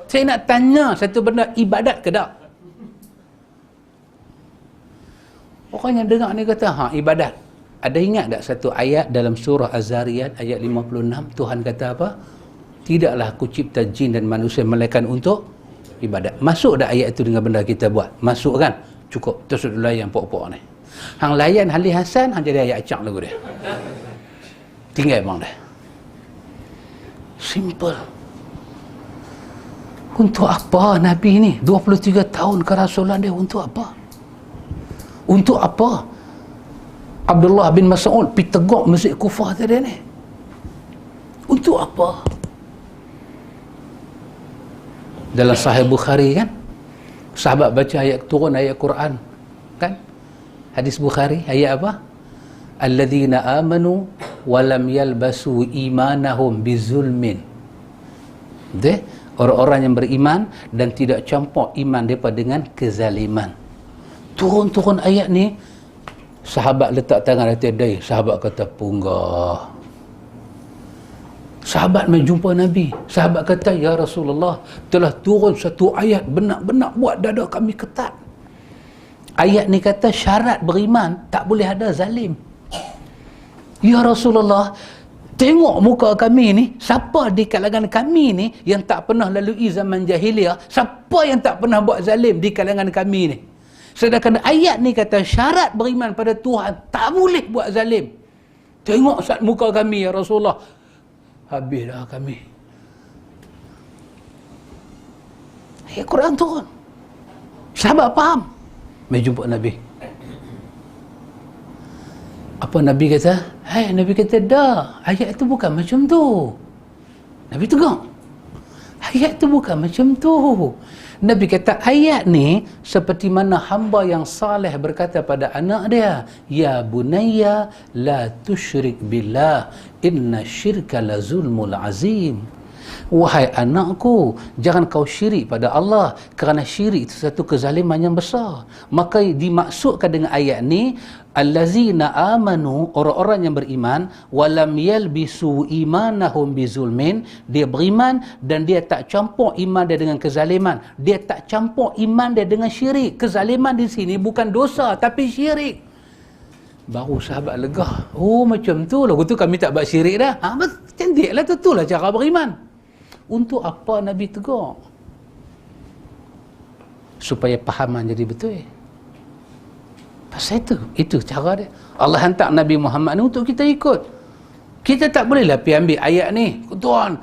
Saya nak tanya satu benda, ibadat ke tak? Orang yang dengar ni kata, ibadat. Ada ingat tak satu ayat dalam surah Az-Zariyat ayat 56, Tuhan kata apa? Tidaklah aku cipta jin dan manusia melainkan untuk ibadat. Masuk dah ayat itu dengan benda kita buat? Masuk kan? Cukup. Terus dulu layan pokok-pokok ni. Hang layan Halil Hasan, hang jadi ayat acak lagu dia. Tinggal bang dah. Simple. Untuk apa Nabi ni? 23 tahun kerasulan dia, untuk apa? Untuk apa? Abdullah bin Mas'ud pergi tegak masjid Kufah tadi ni. Untuk apa? Dalam Sahih Bukhari kan, sahabat baca ayat turun ayat Quran kan, hadis Bukhari ayat apa? Alladzina amanu wa lam yalbasu imanahum bizulmin. Deh, orang-orang yang beriman dan tidak campur iman mereka dengan kezaliman. Turun ayat ni, sahabat letak tangan atas dai, sahabat kata punggah. Sahabat mai jumpa Nabi. Sahabat kata, ya Rasulullah, telah turun satu ayat benak-benak buat dada kami ketat. Ayat ni kata syarat beriman tak boleh ada zalim. Ya Rasulullah, tengok muka kami ni, siapa di kalangan kami ni yang tak pernah lalui zaman jahiliah? Siapa yang tak pernah buat zalim di kalangan kami ni? Sedangkan ayat ni kata syarat beriman pada Tuhan tak boleh buat zalim. Tengok saat muka kami ya Rasulullah. Habislah kami. Ayat Quran turun. Sahabat faham. Mai jumpa Nabi. Apa Nabi kata? Nabi kata, dah. Ayat itu bukan macam tu. Nabi tegang. Ayat itu bukan macam tu. Nabi kata, ayat ni seperti mana hamba yang saleh berkata pada anak dia, ya bunayya la tusyrik billah inna syirka la zulmul azim. Wahai anakku, jangan kau syirik pada Allah, kerana syirik itu satu kezaliman yang besar. Maka dimaksudkan dengan ayat ni, allazina amanu, orang-orang yang beriman, walam yalbisu imanahum bizulmin, dia beriman dan dia tak campur iman dia dengan kezaliman. Dia tak campur iman dia dengan syirik. Kezaliman di sini bukan dosa tapi syirik. Baru sahabat lega. Oh macam tu lah, tu kami tak buat syirik dah. Cantiklah, tentulah cara beriman. Untuk apa Nabi tegur? Supaya pahaman jadi betul. Pasal itu cara dia. Allah hantar Nabi Muhammad ni untuk kita ikut. Kita tak bolehlah pergi ambil ayat ni, Tuhan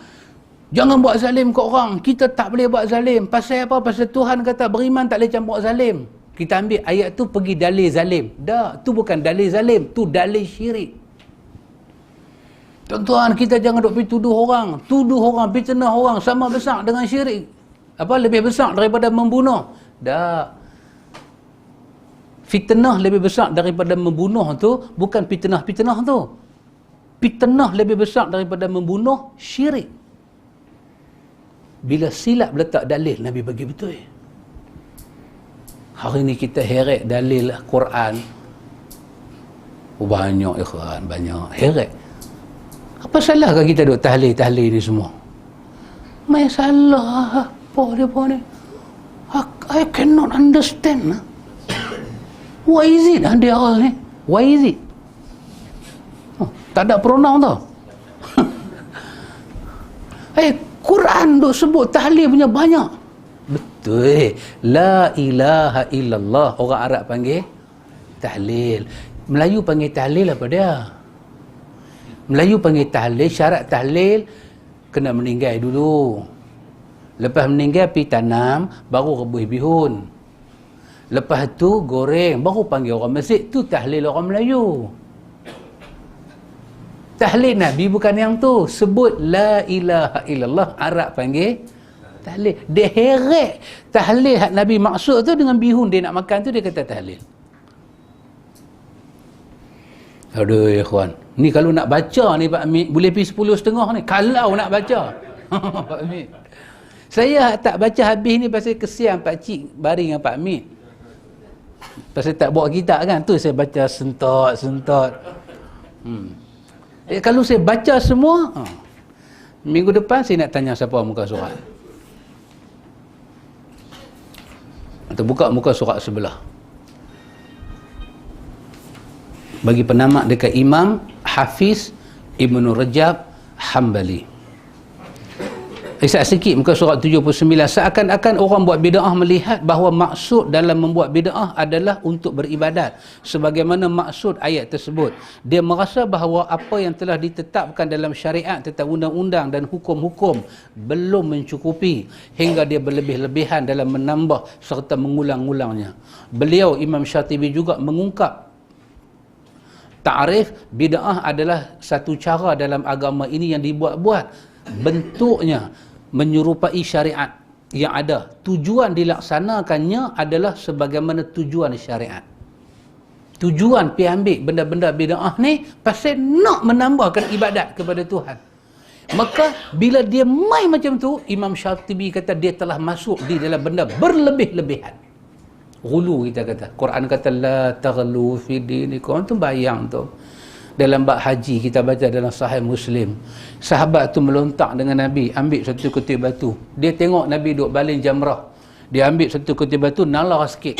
jangan buat zalim ke orang. Kita tak boleh buat zalim. Pasal apa? Pasal Tuhan kata beriman tak boleh campur zalim. Kita ambil ayat tu pergi dalil zalim. Dah, tu bukan dalil zalim, tu dalil syirik. Tuan-tuan, kita jangan duk pergi tuduh orang, fitnah orang sama besar dengan syirik. Apa? Lebih besar daripada membunuh. Dah. Fitnah lebih besar daripada membunuh tu bukan fitnah tu. Fitnah lebih besar daripada membunuh syirik. Bila silap letak dalil, Nabi bagi betul. Hari ni kita heret dalil Quran. Banyak ikhwan, banyak. Heret. Apa salahkah kita duk tahlil ni semua? Mai salah apa dia ni? I cannot understand. Why is it dia all ni? Why is it? Tak ada pronoun tau. Quran duk sebut tahlil punya banyak. Betul. La ilaha illallah. Orang Arab panggil tahlil. Melayu panggil tahlil apa dia? Melayu panggil tahlil, syarat tahlil kena meninggal dulu. Lepas meninggal pergi tanam, baru rebus bihun. Lepas tu goreng, baru panggil orang masjid. Tu tahlil orang Melayu. Tahlil Nabi bukan yang tu. Sebut la ilaha illallah, Arab panggil tahlil. Dia heret tahlil hak Nabi maksud tu dengan bihun dia nak makan tu, dia kata tahlil. Aduh ya ikhwan, ni kalau nak baca ni Pak Amit boleh pergi 10.30 ni kalau nak baca. Pak Amit, saya tak baca habis ni pasal kesian Pak Cik baring dengan Pak Amit, pasal tak bawa kitab kan, tu saya baca sentot. Kalau saya baca semua, minggu depan saya nak tanya siapa muka surat, atau buka muka surat sebelah. Bagi penamak dekat Imam Hafiz Ibnu Rajab Hambali. Isap sikit muka surat 79. Seakan-akan orang buat bid'ah melihat bahawa maksud dalam membuat bid'ah adalah untuk beribadat, sebagaimana maksud ayat tersebut. Dia merasa bahawa apa yang telah ditetapkan dalam syariat tentang undang-undang dan hukum-hukum belum mencukupi, hingga dia berlebih-lebihan dalam menambah serta mengulang-ulangnya. Beliau Imam Syatibi juga mengungkap ta'rif bid'ah adalah satu cara dalam agama ini yang dibuat-buat, bentuknya menyerupai syariat yang ada, tujuan dilaksanakannya adalah sebagaimana tujuan syariat. Tujuan pergi ambil benda-benda bid'ah ni pasal nak menambahkan ibadat kepada Tuhan. Maka bila dia main macam tu, Imam Syatibi kata dia telah masuk di dalam benda berlebih-lebihan. Ghulu kita kata. Quran kata la taghlu fi dinikum. Tu bayang tu. Dalam bab haji kita baca dalam Sahih Muslim. Sahabat tu melontak dengan Nabi, ambil satu kutip batu. Dia tengok Nabi duk baling jamrah. Dia ambil satu kutip batu, nala sikit.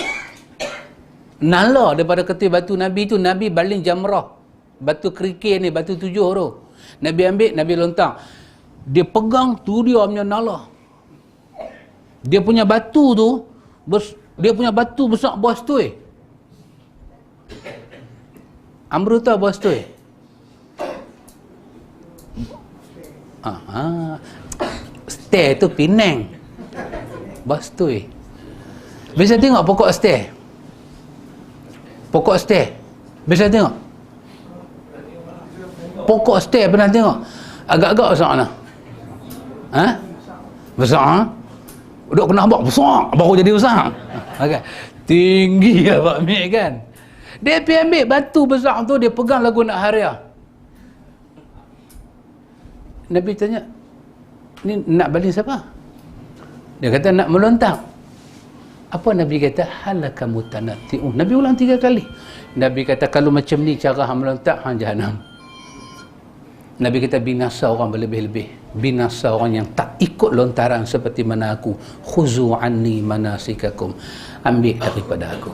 Nala daripada kutip batu Nabi tu, Nabi baling jamrah. Batu kerikil ni, batu 7 tu. Nabi ambil, Nabi lontak. Dia pegang tu dia punya nala. Dia punya batu tu dia punya batu besar bos tu Amru tahu bos tu stair tu Penang bos tu bisa tengok pokok stair bisa tengok pokok stair, pernah tengok agak-agak besar mana besar duk kena abang besar baru jadi besar. Okay. Tinggi lah Pak Mik kan. Dia pergi ambil batu besar tu, dia pegang lagu nak haria. Nabi tanya, ni nak baling siapa? Dia kata nak melontak. Apa Nabi kata? Halaka mutanatti'un. Nabi ulang 3 kali. Nabi kata kalau macam ni cara hang melontak, hang jahanam. Nabi kata binasa orang berlebih-lebih, binasa orang yang tak ikut lontaran seperti mana aku. Khuzu anni manasikakum, ambil daripada aku.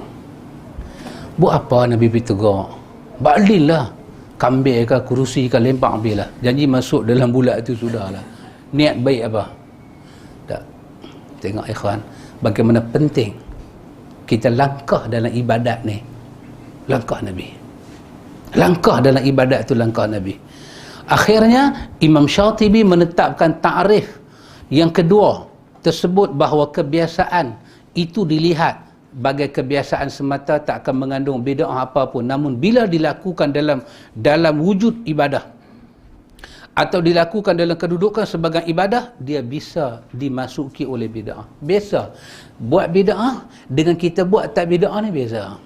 Buat apa Nabi pergi tegur? Baklin lah, kambing ke kerusi ke lempang ambil lah. Janji masuk dalam bulat tu sudahlah. Niat baik apa? Tak. Tengok ikhwan, bagaimana penting kita langkah dalam ibadat ni. langkah Nabi. Langkah dalam ibadat itu langkah Nabi. Akhirnya Imam Syatibi menetapkan ta'rif yang kedua tersebut, bahawa kebiasaan itu dilihat bagai kebiasaan semata, tak akan mengandung bid'ah apapun. Namun bila dilakukan dalam wujud ibadah atau dilakukan dalam kedudukan sebagai ibadah, dia bisa dimasuki oleh bid'ah. Biasa buat bid'ah dengan kita buat tak bid'ah ni biasa.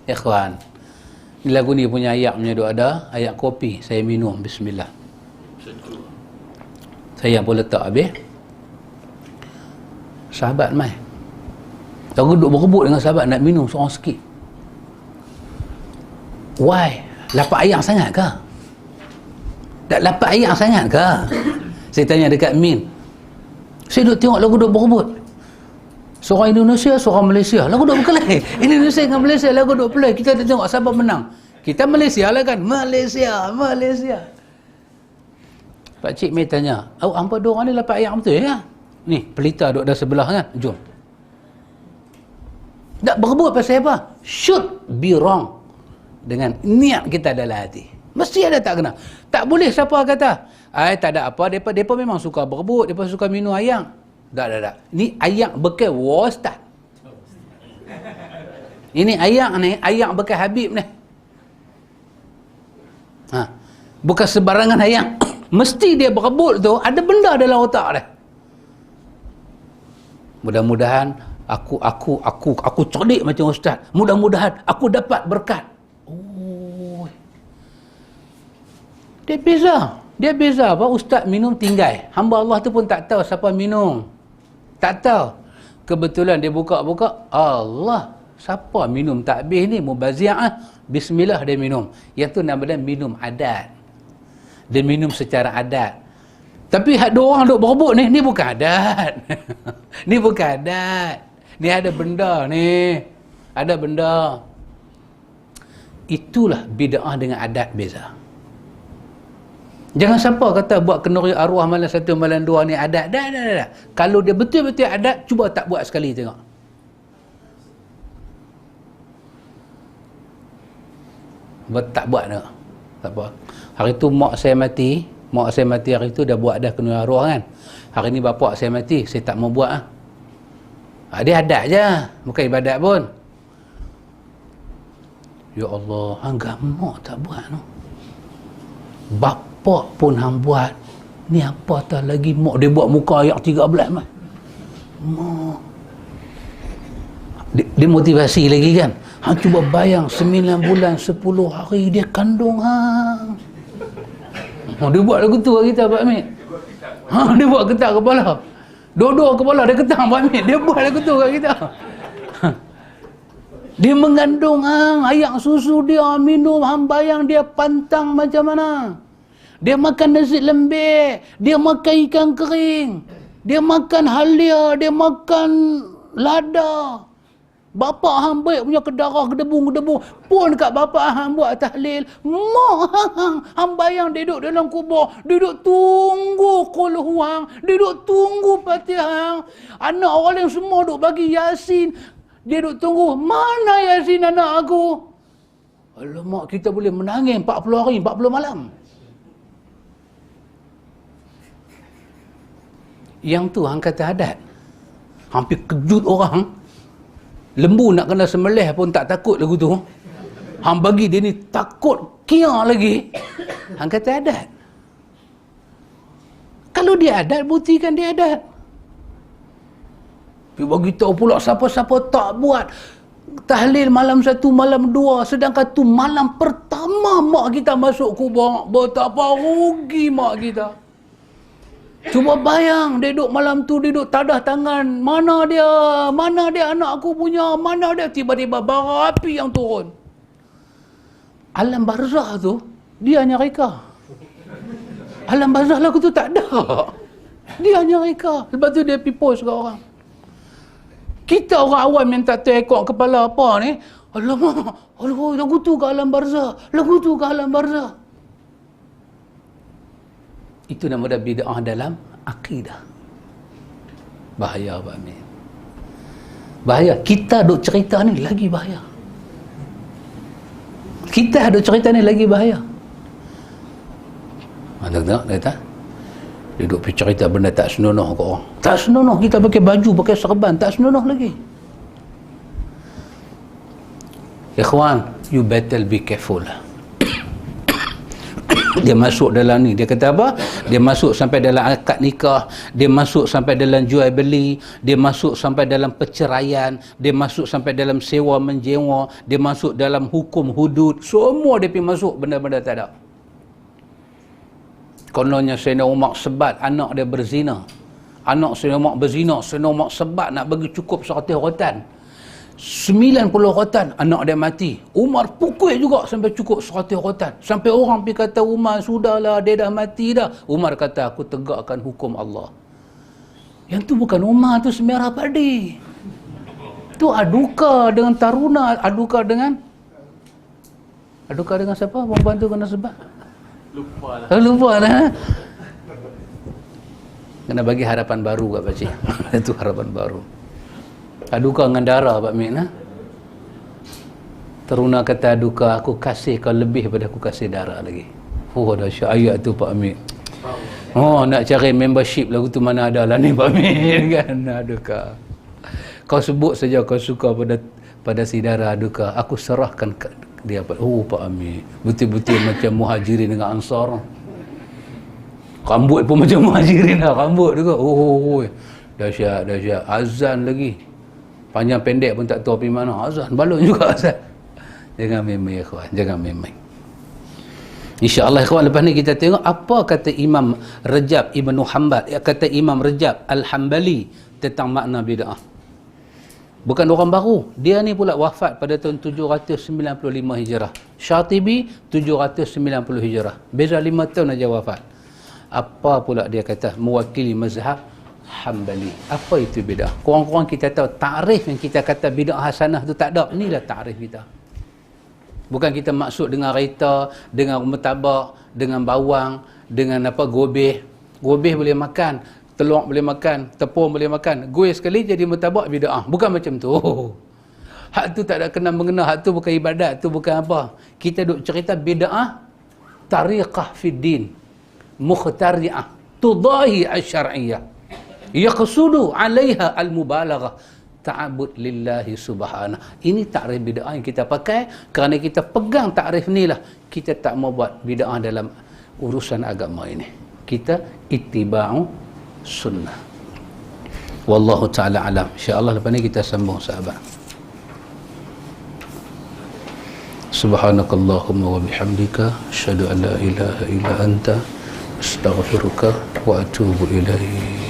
Ikhwan, lagu ni punya ayat punya duk ada, ayat kopi saya minum bismillah. Saya pun letak habis. Sahabat mai. Lagu duk berebut dengan sahabat nak minum seorang sikit. Why? Lapak ayam sangat ke? Tak lapak ayam sangat ke? Saya tanya dekat Min. Saya duk tengok lagu duk berebut. Seorang Indonesia, seorang Malaysia. Lagu duk berkelahi. Indonesia dengan Malaysia lagu duk play. Kita tak tengok siapa menang. Kita Malaysia lah kan. Malaysia. Pakcik Mai tanya, hampa dua orang ni lapak ayam betul ya? Ni, pelita duk dah sebelah kan? Jom. Tak berebut pasal apa? Should be wrong. Dengan niat kita dalam hati. Mesti ada tak kena. Tak boleh siapa kata, tak ada apa, mereka memang suka berebut, mereka suka minum ayam. Tak. Ni ayam bekas Ustaz. Ini ayam ni, ayam bekas Habib ni. Bukan sebarangan ayam. Mesti dia berebut tu, ada benda dalam otak dia. Mudah-mudahan aku cerdik macam Ustaz. Mudah-mudahan aku dapat berkat. Oh. Dia beza apa? Ustaz minum tinggal. Hamba Allah tu pun tak tahu siapa minum. Tak tahu. Kebetulan dia buka-buka, Allah, siapa minum tak habis ni? Mubazi'ah. Bismillah dia minum. Yang tu nama dia minum adat. Dia minum secara adat. Tapi dua orang duk berebut ni bukan adat. Ni bukan adat. Ni ada benda ni. Ada benda. Itulah bid'ah dengan adat beza. Jangan siapa kata buat kenduri arwah malam 1 malam 2 ni adat. Dah. Kalau dia betul-betul adat, cuba tak buat sekali tengok. Tak buat tak. Tak apa. Hari tu mak saya mati hari tu dah buat dah kenduri arwah kan. Hari ni bapak saya mati, saya tak mau buat dia adat je, bukan ibadat pun. Ya Allah, hangga mak tak buat no. Bapak pun hang buat. Ni apa tak lagi mak dia buat muka ayat 13 mah. Mak. Dia motivasi lagi kan. Hang cuba bayang 9 bulan 10 hari dia kandung hang. Dia buat lagu tu kita Pak Amit. Dia buat ketak kepala. Dua-dua kepala dia ketak Pak Amit. Dia buat lagu tu kat kita. Dia mengandung hang, ayak susu dia minum, hang bayang dia pantang macam mana. Dia makan nasi lembek, dia makan ikan kering, dia makan halia, dia makan lada. Bapak hang baik punya kedarah gedebung pun kat bapak hang buat tahlil. Mak hang bayang dia duduk dalam kubur, dia duduk tunggu qul huwang, dia duduk tunggu Fatihah. Anak orang yang semua duduk bagi Yasin, dia duduk tunggu mana Yasin anak aku. Alamak, kita boleh menangis 40 hari 40 malam. Yang tu hang kata adat. Hampir kejut orang. Lembu nak kena sembelih pun tak takut lagu tu. Hang bagi dia ni takut kia lagi. Hang kata adat. Kalau dia adat, buktikan dia adat. Dia bagi tahu pula siapa-siapa tak buat tahlil malam 1 malam 2, sedangkan tu malam pertama mak kita masuk kubur. Betapa rugi mak kita. Cuba bayang, dia duduk malam tu, dia duduk tadah tangan. Mana dia anak aku punya, mana dia, tiba-tiba bara api yang turun. Alam barzah tu, dia hanya reka. Alam barzah lagu tu tak ada. Dia hanya reka. Lepas tu dia pergi post kat orang. Kita orang awam yang tak tekok kepala apa ni, alamak, lagu tu ke alam barzah, lagu tu ke alam barzah. Itu nama dia bid'ah dalam akidah. Bahaya Pak Amin. Bahaya. Kita duk cerita ni lagi bahaya. Kita ada cerita ni lagi bahaya. Tengok dia kata, duduk pergi cerita benda tak senonoh ke orang. Tak senonoh, kita pakai baju, pakai serban, tak senonoh lagi. Ikhwan, you better be careful. Dia masuk dalam ni, dia kata apa? Dia masuk sampai dalam akad nikah, dia masuk sampai dalam jual beli, dia masuk sampai dalam perceraian, dia masuk sampai dalam sewa menjewa, dia masuk dalam hukum hudud, semua dia pergi masuk, benda-benda tak ada. Kononnya Sayyidina Umar sebat anak dia berzina. Anak Sayyidina Umar berzina, Sayyidina Umar sebat nak bagi cukup 100 rotan. 90 rotan anak dia mati. Umar pukul juga sampai cukup 100 rotan. Sampai orang pergi kata, Umar sudahlah, dia dah mati dah. Umar kata, aku tegakkan hukum Allah. Yang tu bukan Umar, tu Semerah Padi. Tu aduka dengan taruna, aduka dengan siapa? Perempuan tu kena sebab? Lupa lah. Kena bagi harapan baru kat pakcik. Itu harapan baru. Aduka dengan darah Pak Min. Teruna kata aduka, aku kasih kau lebih daripada aku kasih darah lagi. Oh dahsyat ayat tu Pak Min. Oh nak cari membership lagu tu mana ada lah ni Pak Min kan. Aduka, kau sebut saja kau suka pada si darah aduka, aku serahkan ke dia. Oh Pak Amin, betul-betul macam Muhajirin dengan Ansar. Rambut pun macam Muhajirin lah, rambut tu. Oh dahsyat. Azan lagi panjang pendek pun tak tahu pergi mana. Azan balon juga azan. Jangan main-main ikhwan, jangan main-main. InsyaAllah ikhwan, lepas ni kita tengok apa kata Imam Rajab Ibn Hanbal, kata Imam Rajab Al-Hambali tentang makna bid'ah. Bukan orang baru. Dia ni pula wafat pada tahun 795 Hijrah. Syatibi 790 Hijrah. Beza 5 tahun aja wafat. Apa pula dia kata? Mewakili mazhab Hambali. Apa itu bid'ah? Kurang-kurang kita tahu takrif yang kita kata bid'ah hasanah tu tak ada. Inilah takrif kita. Bukan kita maksud dengan raita, dengan murtabak, dengan bawang, dengan apa gobeh. Gobeh boleh makan, telur boleh makan, tepung boleh makan. Gue sekali jadi murtabak bid'ah. Bukan macam tu. Hak tu tak ada kena mengena, hak tu bukan ibadat, tu bukan apa. Kita duk cerita bid'ah tariqah fid din, mukhtari'ah, tudahi asy-syar'iyyah. Yaqsudu 'alaiha al-mubalaghah, ta'abbud lillahi subhanahu. Ini takrif bid'ah yang kita pakai kerana kita pegang takrif ni lah. Kita tak mau buat bid'ah dalam urusan agama ini. Kita ittiba'u sunnah. Wallahu ta'ala alam. InsyaAllah lepas ni kita sambung sahabat. Subhanakallahumma wa bihamdika asyhadu an la ilaha illa anta astaghfiruka wa atubu ilaik.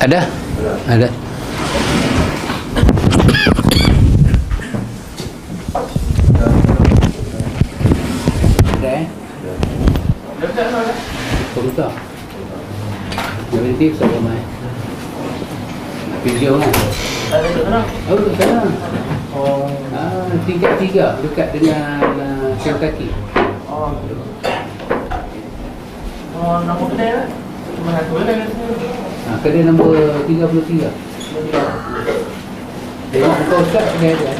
Ada? Ada. Betul. Jadi tip saya mai. Video kan? Ada kat sana? Oh, kat sana. Oh. Tingkat 3 dekat dengan Kentucky. Oh. Oh, nama kedai lah. Cuma satu lah kan? Kedai nombor 33. Tengok muka ustaz kedai dia.